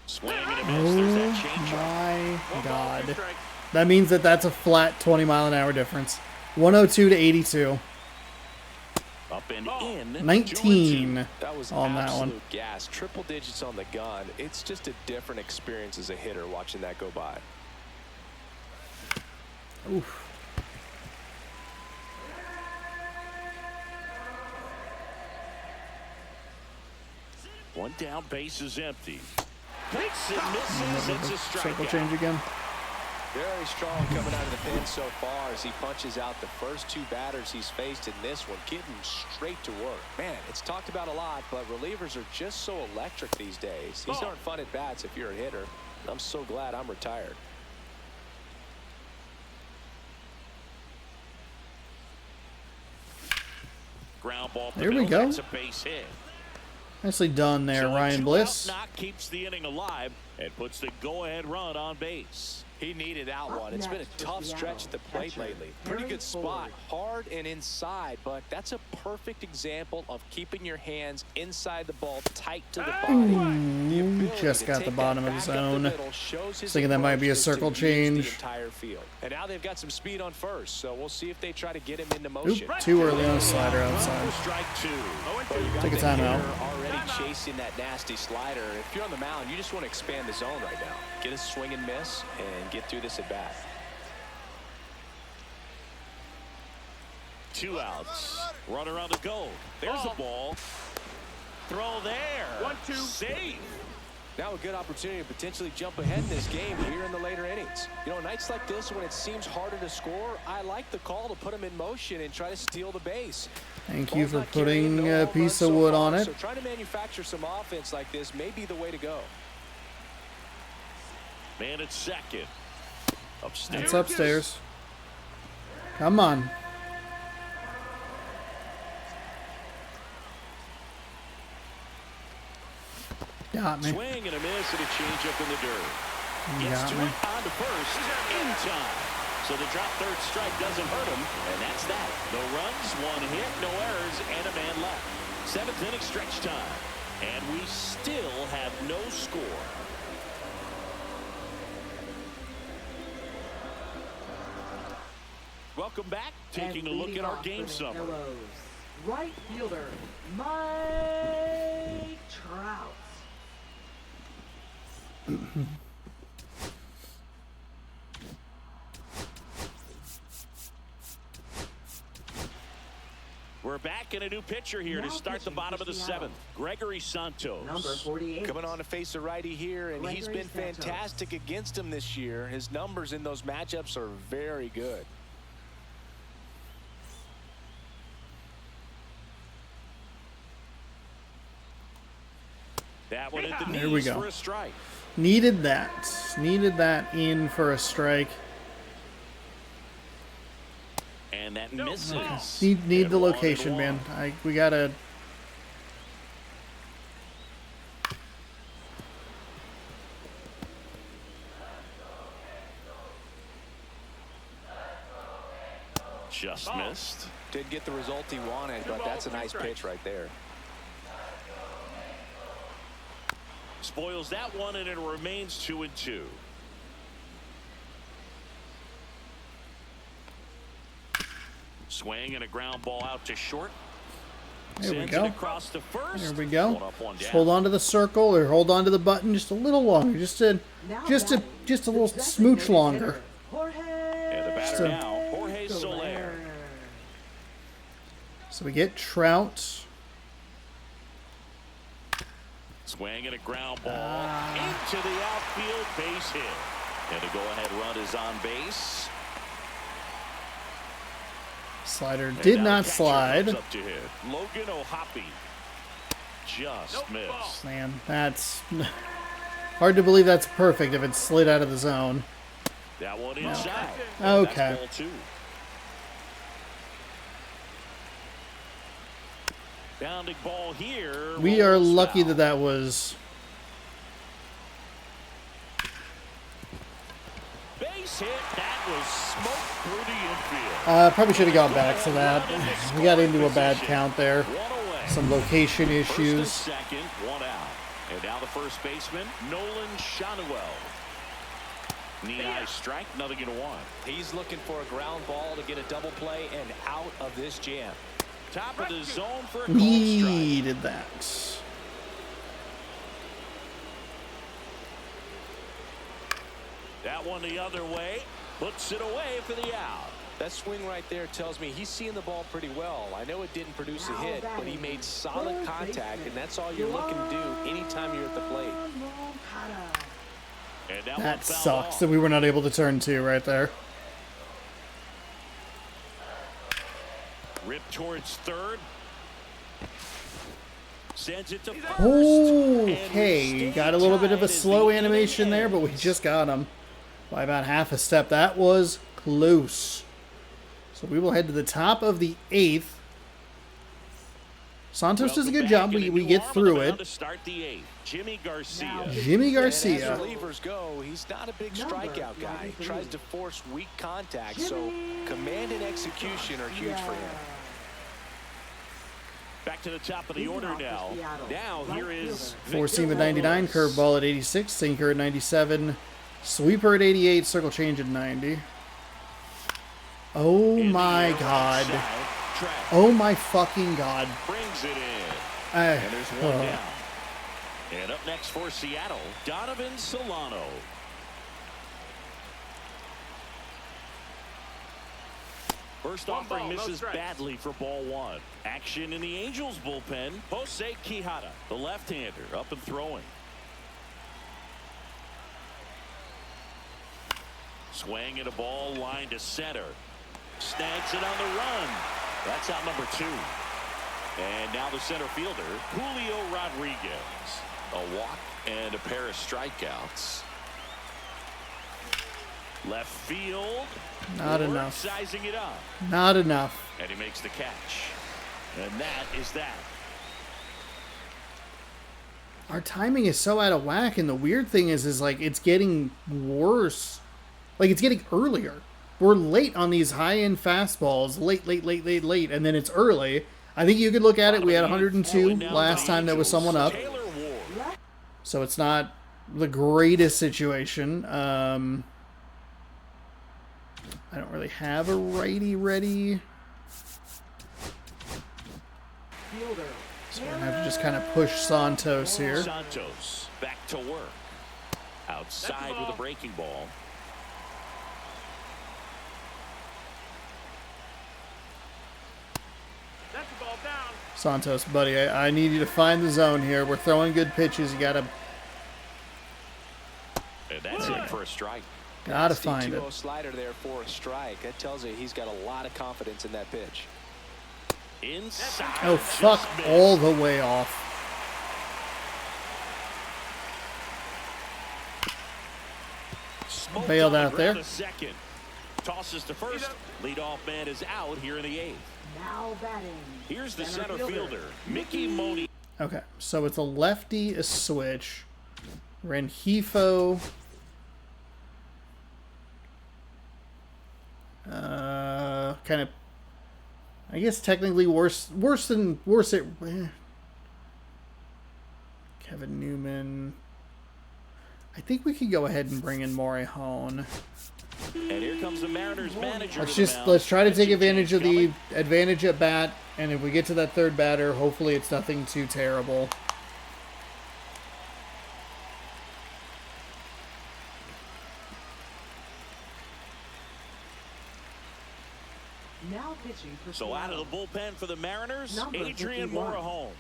Swing and a miss. There's that Oh changeup. my One ball, 2 God. strikes. That means that that's a flat 20-mile-an-hour difference. 102 to 82. Up and in. 19 That was on that absolute one. gas. Triple digits on the gun. It's just a different experience as a hitter watching that go by. Oof. One down, base is empty. Hits and misses. It's a Circle strikeout. change again. Very strong coming out of the pen so far as he punches out the first 2 batters he's faced in this one, getting straight to work. Man, it's talked about a lot, but relievers are just so electric these days. These aren't fun at bats if you're a hitter. I'm so glad I'm retired. Ground ball. There we go. That's a base hit. Nicely done there, So a Ryan 2-out Bliss. knock keeps the inning alive and puts the go-ahead run on base. He needed that one. It's been a tough stretch at the plate lately. Pretty good spot, hard and inside, but that's a perfect example of keeping your hands inside the ball, tight to the body. The ability Just to got the take bottom that of his back up the own. middle shows his Thinking that might be a approach is to circle use change. the entire field. And now they've got some speed on first, so we'll see if they try to get him into Oop, motion. too early on a slider Run outside. for strike 2. But you got Take a the timeout. hitter already chasing that nasty slider. If you're on the mound, you just want to expand the zone right now. Get a swing and miss and get through this at bat. 2 outs. Runner on the go. There's the ball. Throw there. 1-2. Save. Now a good opportunity to potentially jump ahead in this game here in the later innings. You know, nights like this when it seems harder to score, I like the call to put him in motion and try to steal the base. Thank you Ball's for not carrying, putting no a home piece runs of so wood far, on it. So trying to manufacture some offense like this may be the way to go. Man at second. Upstairs. It's upstairs. Come on. Got me. Swing and a miss and a changeup in the dirt. Gets Got to me. it on to first in time. So the drop third strike doesn't hurt him, and that's that. No runs, 1 hit, no errors, and a man left. 7th inning stretch time, and we still have no score. Welcome back. Taking a look at our game summary. Right fielder, Mike Trout. We're back in a new pitcher here to start the bottom of the 7th. Gregory Santos. Number 48. Coming on to face a righty here, and he's Gregory been Santos. fantastic against him this year. His numbers in those matchups are very good. That one at the There we knees go. for a strike. Needed that. Needed that in for a strike. And that misses. Need And the 1 location, and 1. man. We gotta. Just missed. Didn't get the result he wanted, but that's a nice pitch right there. Spoils that one, and it remains 2-2. Swing and a ground ball out to short. There we Sends go. it across to first. There we go. 1 up, 1 Just down. hold on to the circle or hold on to the button just a little longer. Just a little smooch longer. And the batter So- now, Jorge Soler. So we get Trout. Swing and a ground ball into the outfield, base hit. And the go-ahead run is on base. Slider And did now not the catcher slide. comes up to hit. Logan O'Hoppe just missed. Man, that's hard to believe that's perfect if it slid out of the zone. That one inside. Okay. That's ball 2. Bounding ball here. We are Rolls lucky foul. that was... Base hit. That was smoke through the infield. Probably should have gone back to that. We got into a bad count there. One away. Some location First and issues. second, one out. And now the first baseman, Nolan Shanuel. Knee high strike, nothing in one. He's looking for a ground ball to get a double play and out of this jam. Top of the zone for a cold strike. Needed that. That one the other way, puts it away for the out. That swing right there tells me he's seeing the ball pretty well. I know it didn't produce a hit, but he made solid contact, and that's all you're looking to do anytime you're at the plate. And that That one fouled sucks off. that we were not able to turn two right there. Ripped towards third. Sends it to first. And Okay, we got a little bit of a stay tied slow as the animation inning there, but we ends. just got him by about half a step. That was close. So we will head to the top of the 8th. Santos does a good job. We get through it. To start the 8th. Jimmy Garcia. Jimmy And as Garcia. relievers go, he's not a big strikeout guy. He tries to force weak contact, so command and execution are huge for him. Back to the top of the order now. Now here is Four seam at Victor 99, Robles. curveball at 86, sinker at 97, sweeper at 88, circle change at 90. Oh In the my air, god. outside, track, Oh my fucking god. brings it in. I- And there's one down. And up next for Seattle, Donovan Solano. First One offering ball, no misses strikes. badly for ball one. Action in the Angels bullpen. Jose Quijada, the left-hander, up and throwing. Swing and a ball line to center. Snags it on the run. That's out number 2. And now the center fielder, Julio Rodriguez. A walk and a pair of strikeouts. Left field. Not Ward enough. Sizing it up. Not enough. And he makes the catch. And that is that. Our timing is so out of whack, and the weird thing is like it's getting worse. Like it's getting earlier. We're late on these high-end fastballs. Late, and then it's early. I think you could look at it. We had 102 last time there was someone up. Taylor Ward. So it's not the greatest situation. I don't really have a righty ready. Fielder. So we're going to have to just kind of push Santos here. Santos back to work. Outside with a breaking ball. That's the ball down. Santos, buddy, I need you to find the zone here. We're throwing good pitches. You gotta And that's it for a strike. find it. 2-0 slider there for a strike. That tells you he's got a lot of confidence in that pitch. Inside. Oh, fuck, Just missed. all the way off. Smoked Bailed on the out there. ground to second. Tosses to first. Leadoff man is out here in the 8th. Now batting. Here's the center fielder, Mickey Moni. Okay, so it's a lefty, a switch. Rengifo. Kind of, I guess technically worse at Kevin Newman. I think we could go ahead and bring in Morejon. And here comes the Mariners manager. Let's try to take advantage of the advantage at bat, and if we get to that third batter, hopefully it's nothing too terrible. Now pitching for So out of Seattle. the bullpen for the Mariners, Number Adrian 51. Morejon.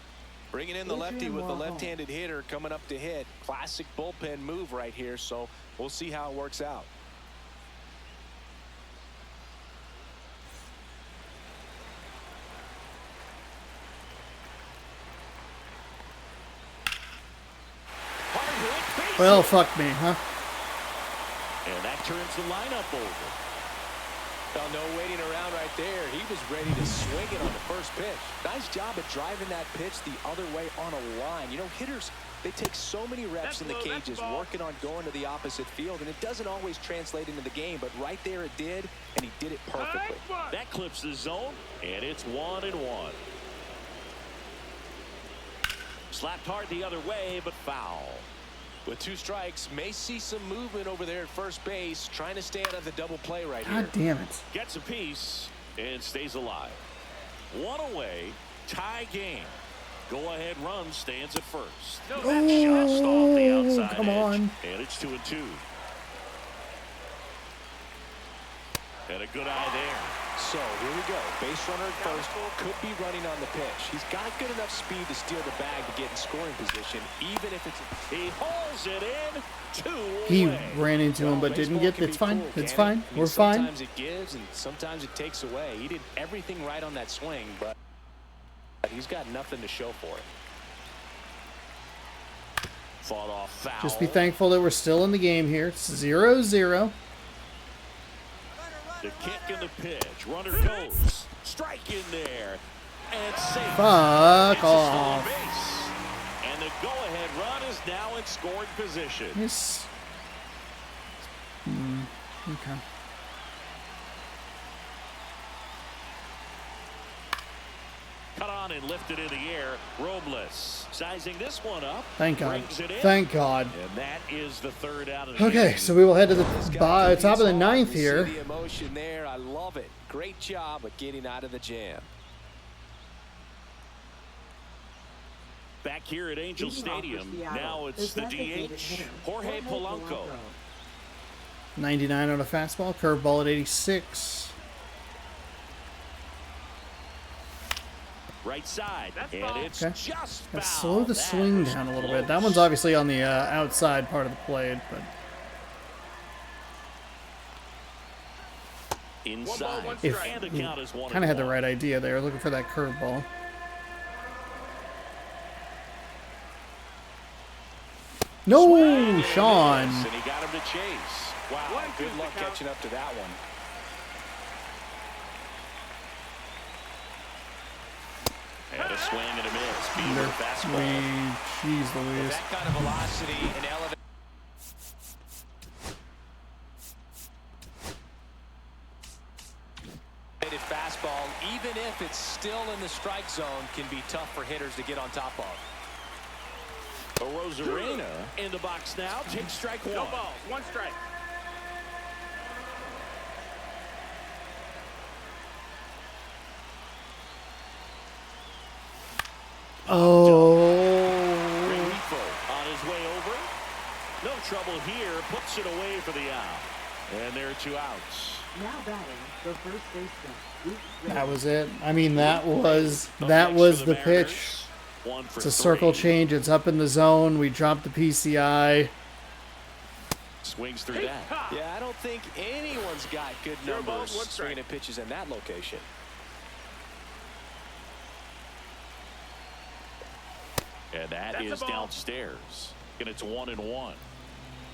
Bringing in the Adrian lefty with the Morejon. left-handed hitter coming up to hit. Classic bullpen move right here, so we'll see how it works out. Hard hit, base Well, hit. fuck me, huh? And that turns the lineup over. Well, no waiting around right there. He was ready to swing it on the first pitch. Nice job of driving that pitch the other way on a line. You know, hitters, they take so many reps in the cages working on going to the opposite field, and it doesn't always translate into the game, but right there it did, and he did it perfectly. That clips the zone, and it's 1-1. Slapped hard the other way, but foul. With 2 strikes, may see some movement over there at first base, trying to stay out of the double play right God here. damn it. Gets a piece and stays alive. 1 away, tie game. Go ahead run stands at first. Just off the outside come edge. on. And it's 2-2. And a good eye there. So here we go. Base runner at first, could be running on the pitch. He's got good enough speed to steal the bag to get in scoring position, even if it's... He hauls it in. 2 He away. ran into him, but didn't get. It's fine. It's fine. We're fine. Sometimes it gives and sometimes it takes away. He did everything right on that swing, but he's got nothing to show for it. Fought off foul. Just be thankful that we're still in the game here. It's 0-0. The kick and the pitch. Runner goes. Strike in there. And safe. Fuck It's a stolen off. base. And the go-ahead run is now in scoring position. Yes. Okay. Cut on and lifted in the air. Robles sizing this one up. Thank God. Brings it in. Thank God. And that is the 3rd out of the Okay, game. so we will head to the top of the We 9th see here. the emotion there. I love it. Great job of getting out of the jam. Back here at Angel Leading off for Stadium. Seattle Now it's is the designated DH, hitter, Jorge Polanco. 99 on a fastball. Curveball at 86. Right side. That's And ball. it's Okay. just foul. Let's slow the That swing is down a little close. bit. That one's obviously on the outside part of the plate, but Inside. one if strike. And the count is 1-1. kind of had the right idea there, looking for that curveball. No, Sean. And he got him to chase. Wow, good luck catching up to that one. And a swing and a miss. Beaver fastball. Jeez Louise. That kind of velocity and elevation. Fastball, even if it's still in the strike zone, can be tough for hitters to get on top of. Rosarena in the box now. Takes strike 1. No balls, 1 strike. Oh. Rengifo on his way over. No trouble here. Puts it away for the out. And there are 2 outs. Now batting the first baseman. That was it. I mean, that was Up next for the Mariners. pitch. 1 for It's a 3. circle change. It's up in the zone. We dropped the PCI. Swings through that. Yeah, I don't think anyone's got good Zero balls, numbers 1 strike. swinging at pitches in that location. And that That's a is ball. downstairs. And it's 1-1.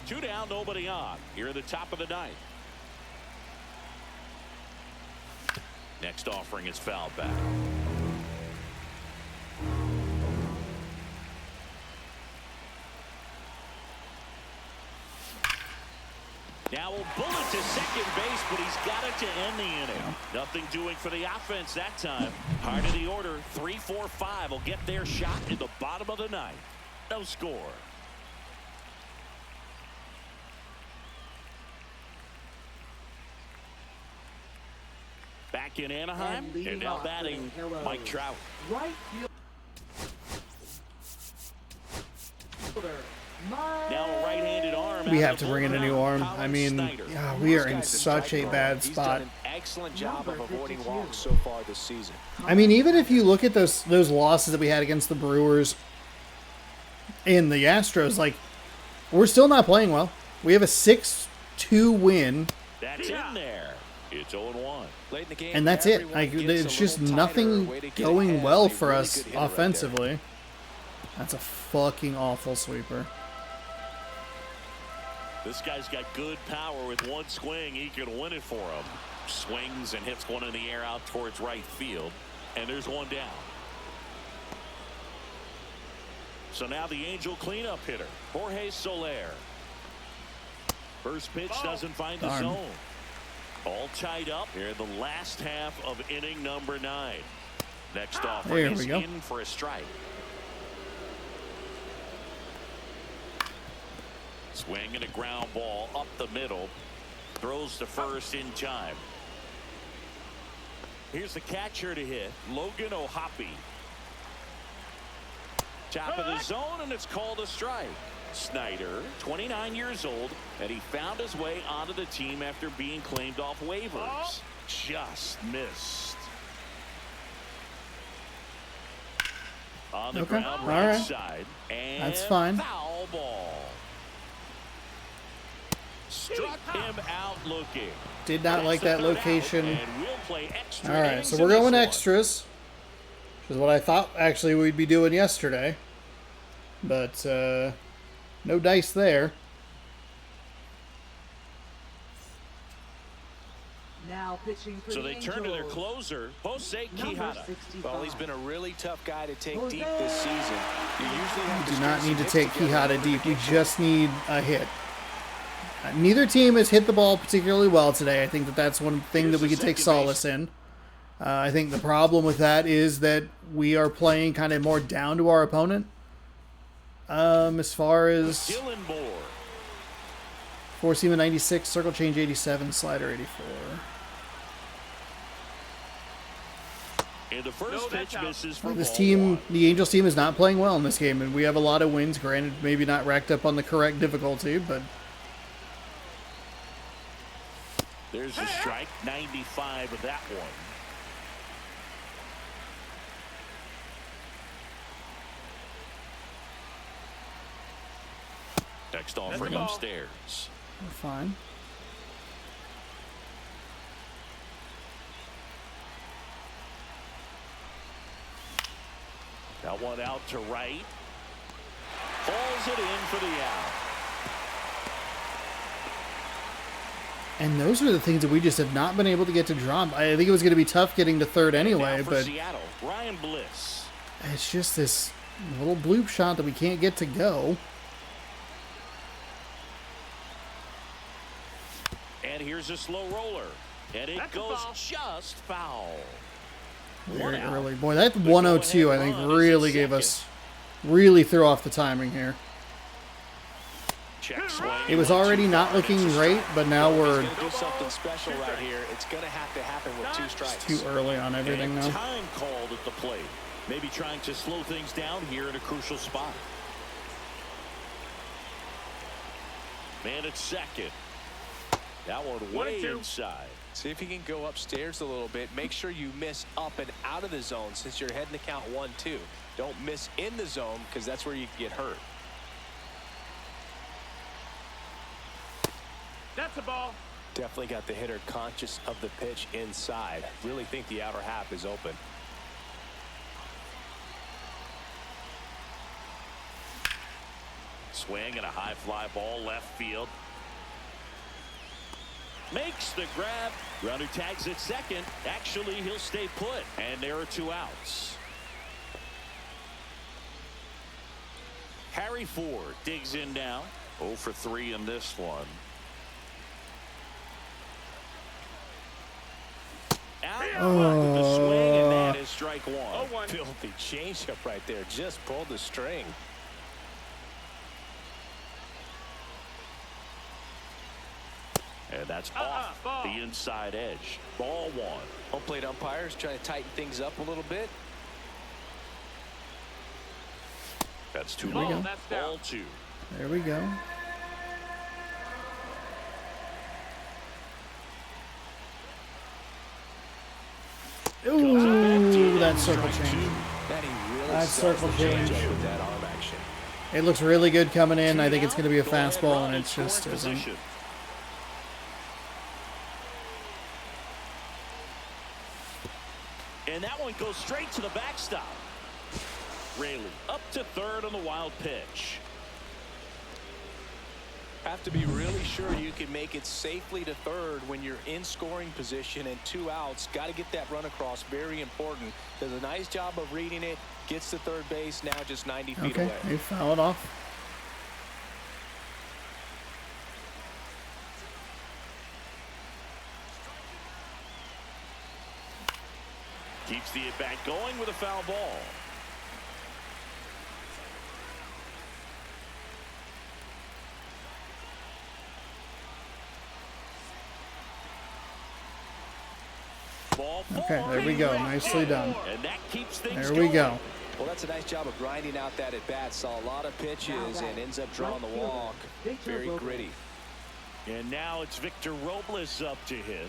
2 down, nobody on. Here at the top of the 9th. Next offering is fouled back. Now a bullet to second base, but he's got it to end the inning. Nothing doing for the offense that time. Heart of the order, 3-4-5 will get their shot in the bottom of the 9th. No score. Back in Anaheim, And leading and now off batting with a hello. Mike Trout. Right fielder. Now a right-handed arm. We out have of to the bring in a new bullpen. arm. Colin I mean, Snyder. yeah, we are This in guy's such a strike bad thrower. He's spot. done an excellent job of Number avoiding 52. walks so far this season. I mean, even if you look at those losses that we had against the Brewers and the Astros, like, we're still not playing well. We have a 6-2 win, That's in there. It's 0-1. Late in the game, and that's it. everyone Like, gets it's a just little tighter, nothing way to get going ahead. well A for really us good hitter right there. offensively. That's a fucking awful sweeper. This guy's got good power. With one swing, he can win it for him. Swings and hits one in the air out towards right field. And there's one down. So now the Angel cleanup hitter, Jorge Soler. First pitch doesn't find the zone. All tied up here in the last half of inning number 9. Next offer is in for a strike. Swing and a ground ball up the middle. Throws to first in time. Here's the catcher to hit, Logan O'Hoppe. Top of the zone, and it's called a strike. Snyder, 29 years old, and he found his way onto the team after being claimed off waivers. Just missed. On the ground right side. And that's fine. Foul ball. Struck him out looking. Did not like that location. And we'll play extra. All right, so we're going extras, which is what I thought actually we'd be doing yesterday. But no dice there. Now pitching for So the they turn to their closer, Jose Quijada. Well, he's been a really tough guy to take deep this season. You usually have We do not need to take Quijada deep. We just need a hit. Neither team has hit the ball particularly well today. I think that that's one thing that we can take solace in. I think the problem with that is that we are playing kind of more down to our opponent. As far as four seam 96, circle change 87, slider 84. And the first pitch misses for This team, the Angels team, is not playing well in this game, and we have a lot of wins. Granted, maybe not racked up on the correct difficulty, but there's a strike, 95 of that one. Next offering upstairs. we're fine. That one out to right. Hauls it in for the out. And those are the things that we just have not been able to get to drop. I think it was going to be tough getting to third anyway, but Seattle, Ryan Bliss. It's just this little bloop shot that we can't get to go. And here's a slow roller. And it goes just foul. Very early. Boy, that 102, I think, really gave us, really threw off the timing here. It was already not looking great, but now we're do something special right here. It's going to have to happen with 2 strikes. too early on everything now. Time called at the plate. Maybe trying to slow things down here in a crucial spot. Man at second. That one way inside. See if you can go upstairs a little bit. Make sure you miss up and out of the zone since you're heading to count 1-2. Don't miss in the zone because that's where you can get hurt. That's a ball. Definitely got the hitter conscious of the pitch inside. Really think the outer half is open. Swing and a high fly ball left field. Makes the grab. Runner tags at second. Actually, he'll stay put. And there are 2 outs. Harry Ford digs in now. 0 for 3 in this one. Out with the swing, and that is strike 1. Filthy changeup right there. Just pulled the string. And that's off the inside edge. Ball 1. Home plate umpires trying to tighten things up a little bit. That's 2 There we go. Ball 2. There we go. Ooh, that circle change. That circle change. It looks really good coming in. I think it's going to be a fastball, and it just isn't. And that one goes straight to the backstop. Raley up to third on the wild pitch. Have to be really sure you can make it safely to third when you're in scoring position and 2 outs. Got to get that run across. Very important. Does a nice job of reading it. Gets to third base. Now just 90 feet away. Okay, they foul it off. Keeps the at-bat going with a foul ball. Okay, there we go. Nicely done. And that keeps things There we go. Well, that's a nice job of grinding out that at-bat. Saw a lot of pitches and ends up drawing the walk. Very gritty. And now it's Victor Robles up to hit.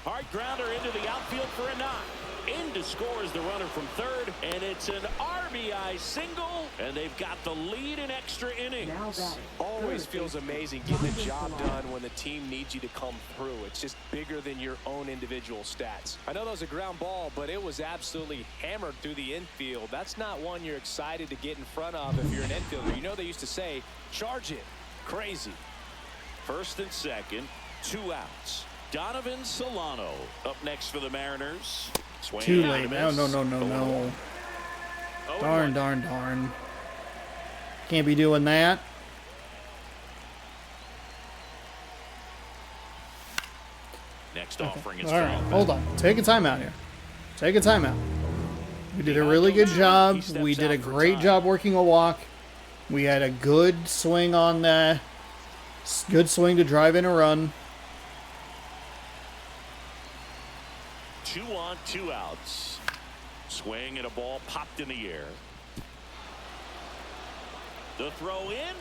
Hard grounder into the outfield for a knock. In to score is the runner from third, and it's an RBI single, and they've got the lead in extra innings. Always feels amazing getting the job done when the team needs you to come through. It's just bigger than your own individual stats. I know that was a ground ball, but it was absolutely hammered through the infield. That's not one you're excited to get in front of if you're an infielder. You know they used to say, charge it. Crazy. First and second, 2 outs. Donovan Solano up next for the Mariners. Swing Too late. No. Darn. Can't be doing that. Next offering is all right, hold on. Take a timeout here. Take a timeout. We did a really good job. We did a great job working a walk. We had a good swing on that. Good swing to drive in a run. 2 on, 2 outs. Swing and a ball popped in the air. The throw in.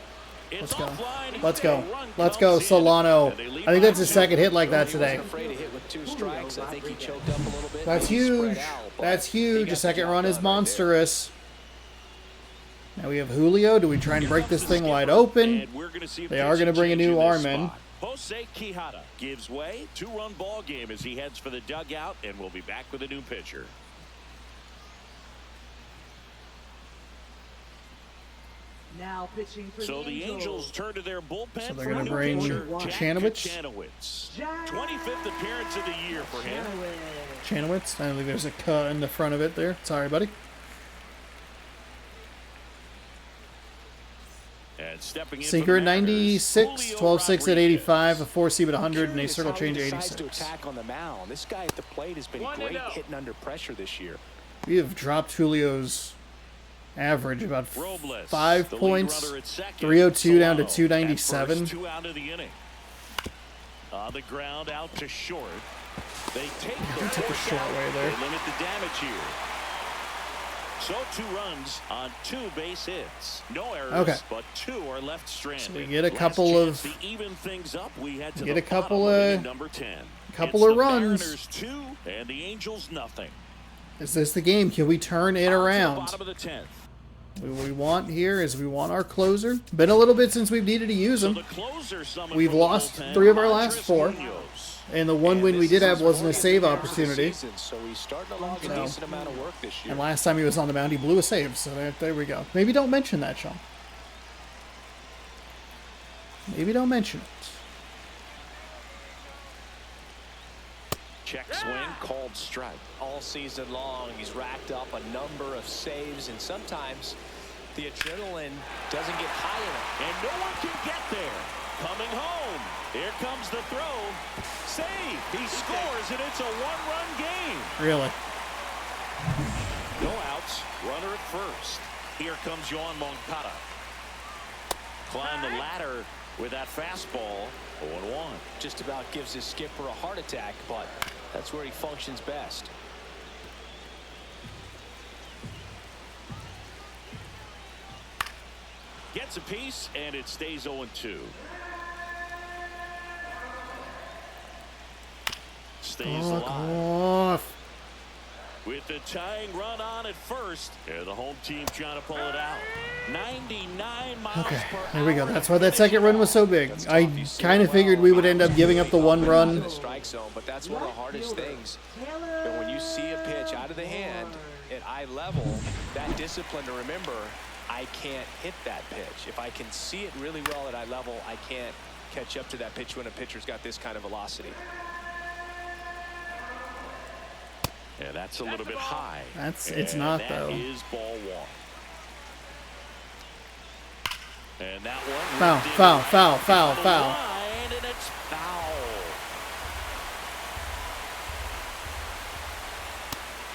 It's offline. Let's go. Let's go, Solano. I think that's his second hit like that today. That's huge. That's huge. A second run is monstrous. Now we have Julio. Do we try and break this thing wide open? They are going to bring a new arm in. Jose Quijada gives way. 2-run ball game as he heads for the dugout, and we'll be back with a new pitcher. Now pitching for so the Angels turn to their bullpen. So they're going to bring Chanowitz. 25th appearance of the year for him. Chanowitz. I think there's a cut in the front of it there. Sorry, buddy. And stepping in Secret 96, 12-6 at 85, a 4-seam at 100, and a circle change at 86. Attack on the mound. This guy at the plate has been great hitting under pressure this year. We have dropped Julio's average about 5 points, 302 down to 297. 2 out of the inning. On the ground, out to short. They take the short way there. They limit the damage here. So 2 runs on 2 base hits. No errors, but 2 are left stranded. So we get a couple of to even things up. We had to get a couple of number 10. Couple of runs. Mariners 2 and the Angels nothing. Is this the game? Can we turn it around? Bottom of the 10th. What we want here is we want our closer. Been a little bit since we've needed to use him. We've lost 3 of our last 4. And the one win we did have wasn't a save opportunity. And last time he was on the mound, he blew a save. So there we go. Maybe don't mention that, Sean. Maybe don't mention it. Check swing, called strike. All season long, he's racked up a number of saves, and sometimes the adrenaline doesn't get high enough. And no one can get there. Coming home. Here comes the throw. Save. He scores, and it's a 1-run game. Really? No outs. Runner at first. Here comes Yohan Moncada. Climb the ladder with that fastball. 0-1. Just about gives his skipper a heart attack, but that's where he functions best. Gets a piece, and it stays 0-2. Stays alive. With the tying run on at first, and the home team trying to pull it out. 99 miles per hour. There we go. That's why that second run was so big. I kind of figured we would end up giving up the 1 run. In the strike zone, but that's one of the hardest things. And when you see a pitch out of the hand at eye level, that discipline to remember, I can't hit that pitch. If I can see it really well at eye level, I can't catch up to that pitch when a pitcher's got this kind of velocity. Yeah, that's a little bit high. It's not, though. That is ball one. And that one. Foul, foul, foul, foul, foul. And it's foul.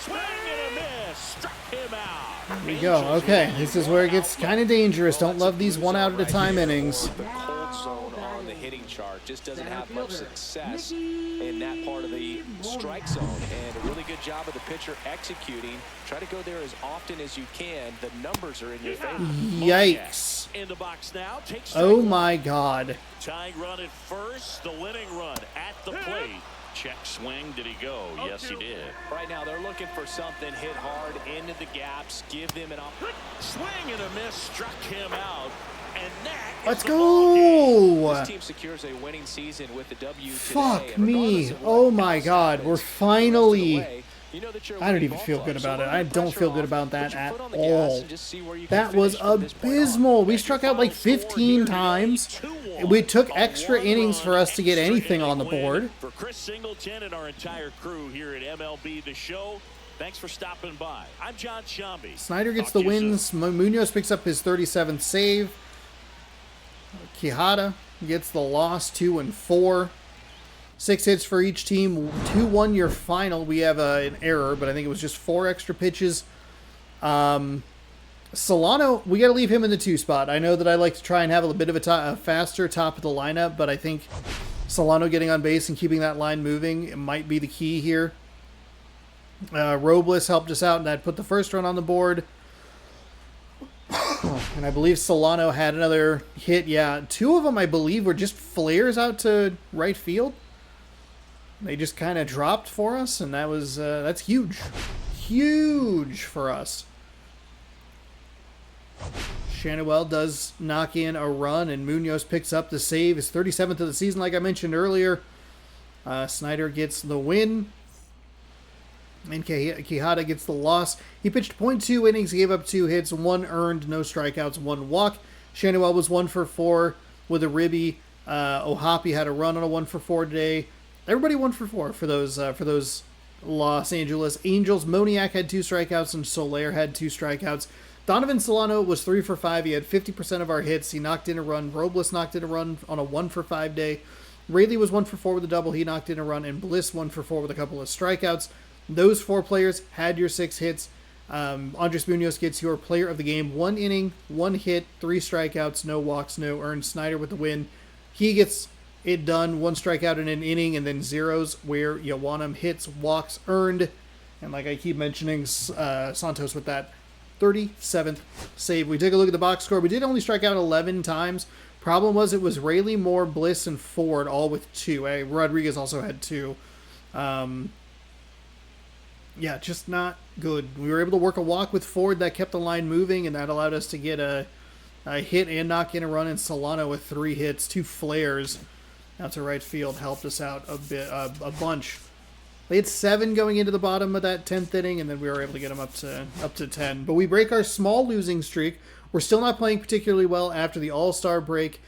Swing and a miss. Struck him out. There we go. Okay, this is where it gets kind of dangerous. Don't love these one out at a time innings. The cold zone on the hitting chart just doesn't have much success in that part of the strike zone. And a really good job of the pitcher executing. Try to go there as often as you can. The numbers are in your favor. Yikes. In the box now. Takes Oh my God. tying run at first. The winning run at the plate. Check swing. Did he go? Yes, he did. Right now, they're looking for something hit hard into the gaps. Give them an opportunity. Swing and a miss. Struck him out. And that is Let's the ball game. go. This team secures a winning season with the W today. Fuck And regardless me. of what Oh my else God. happens We're the rest of the finally. way, you know that you're a I don't winning even ball feel club. good So about it. let I the don't pressure feel good off, about put that your at foot on the gas all. and just see where you can That was finish from this point on. abysmal. We struck out like 15 times. It took extra innings for us to get anything on the board. For Chris Singleton and our entire crew here at MLB The Show, thanks for stopping by. I'm John Shambi. Snyder gets Talk the to you soon. wins. Munoz picks up his 37th save. Quijada gets the loss, 2 and 4. 6 hits for each team. 2-1 your final. We have an error, but I think it was just 4 extra pitches. Solano, we got to leave him in the 2 spot. I know that I like to try and have a bit of a faster top of the lineup, but I think Solano getting on base and keeping that line moving, it might be the key here. Robles helped us out, and that put the first run on the board. And I believe Solano had another hit. Yeah, 2 of them, I believe, were just flares out to right field. They just kind of dropped for us, and that was that's huge. Huge for us. Shanuel does knock in a run, and Munoz picks up the save. His 37th of the season, like I mentioned earlier. Snyder gets the win. And Quijada gets the loss. He pitched .2 innings, gave up 2 hits, 1 earned, no strikeouts, 1 walk. Shanuel was 1 for 4 with a ribby. Ohapi had a run on a 1 for 4 today. Everybody 1 for 4 for those Los Angeles Angels. Moniak had 2 strikeouts and Soler had 2 strikeouts. Donovan Solano was 3 for 5. He had 50% of our hits. He knocked in a run. Robles knocked in a run on a 1 for 5 day. Raley was 1 for 4 with a double. He knocked in a run. And Bliss 1 for 4 with a couple of strikeouts. Those 4 players had your 6 hits. Andres Munoz gets your player of the game. 1 inning, 1 hit, 3 strikeouts, no walks, no earned. Snyder with the win. He gets it done. 1 strikeout in an inning, and then zeros where you want him. Hits, walks, earned. And like I keep mentioning, Santos with that 37th save. We take a look at the box score. We did only strike out 11 times. Problem was it was Raley, Moore, Bliss, and Ford, all with 2. Rodriguez also had 2. Yeah, just not good. We were able to work a walk with Ford that kept the line moving, and that allowed us to get a hit and knock in a run. And Solano with 3 hits, 2 flares out to right field helped us out a bunch. They had 7 going into the bottom of that 10th inning, and then we were able to get them up to 10. But we break our small losing streak. We're still not playing particularly well after the All-Star break.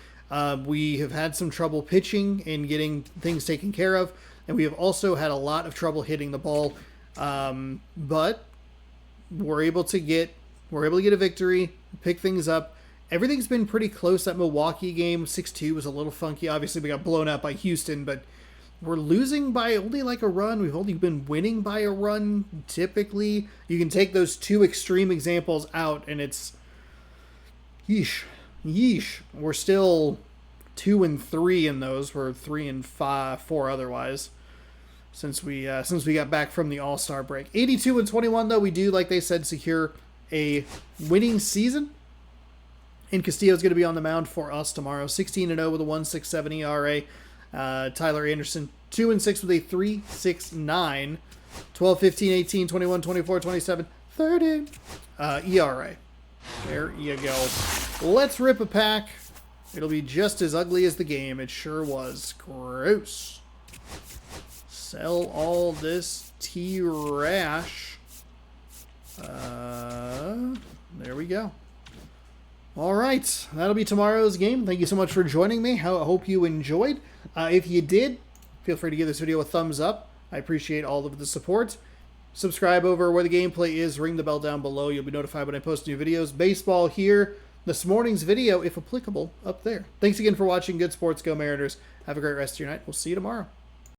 We have had some trouble pitching and getting things taken care of, and we have also had a lot of trouble hitting the ball. But we're able to get a victory, pick things up. Everything's been pretty close. That Milwaukee game, 6-2, was a little funky. Obviously, we got blown out by Houston, but we're losing by only like a run. We've only been winning by a run. Typically, you can take those 2 extreme examples out, and it's yeesh. We're still 2 and 3 in those. We're 3 and 4 otherwise. Since we got back from the All-Star break. 82 and 21, though, we do, like they said, secure a winning season. And Castillo's going to be on the mound for us tomorrow. 16 and 0 with a 1.67 ERA. Tyler Anderson 2 and 6 with a 3.69. 12, 15, 18, 21, 24, 27, 30 ERA. There you go. Let's rip a pack. It'll be just as ugly as the game. It sure was. Gross. Sell all this trash. There we go. All right, that'll be tomorrow's game. Thank you so much for joining me. I hope you enjoyed. If you did, feel free to give this video a thumbs up. I appreciate all of the support. Subscribe over where the gameplay is. Ring the bell down below. You'll be notified when I post new videos. Baseball here. This morning's video, if applicable, up there. Thanks again for watching. Good sports. Go Mariners. Have a great rest of your night. We'll see you tomorrow.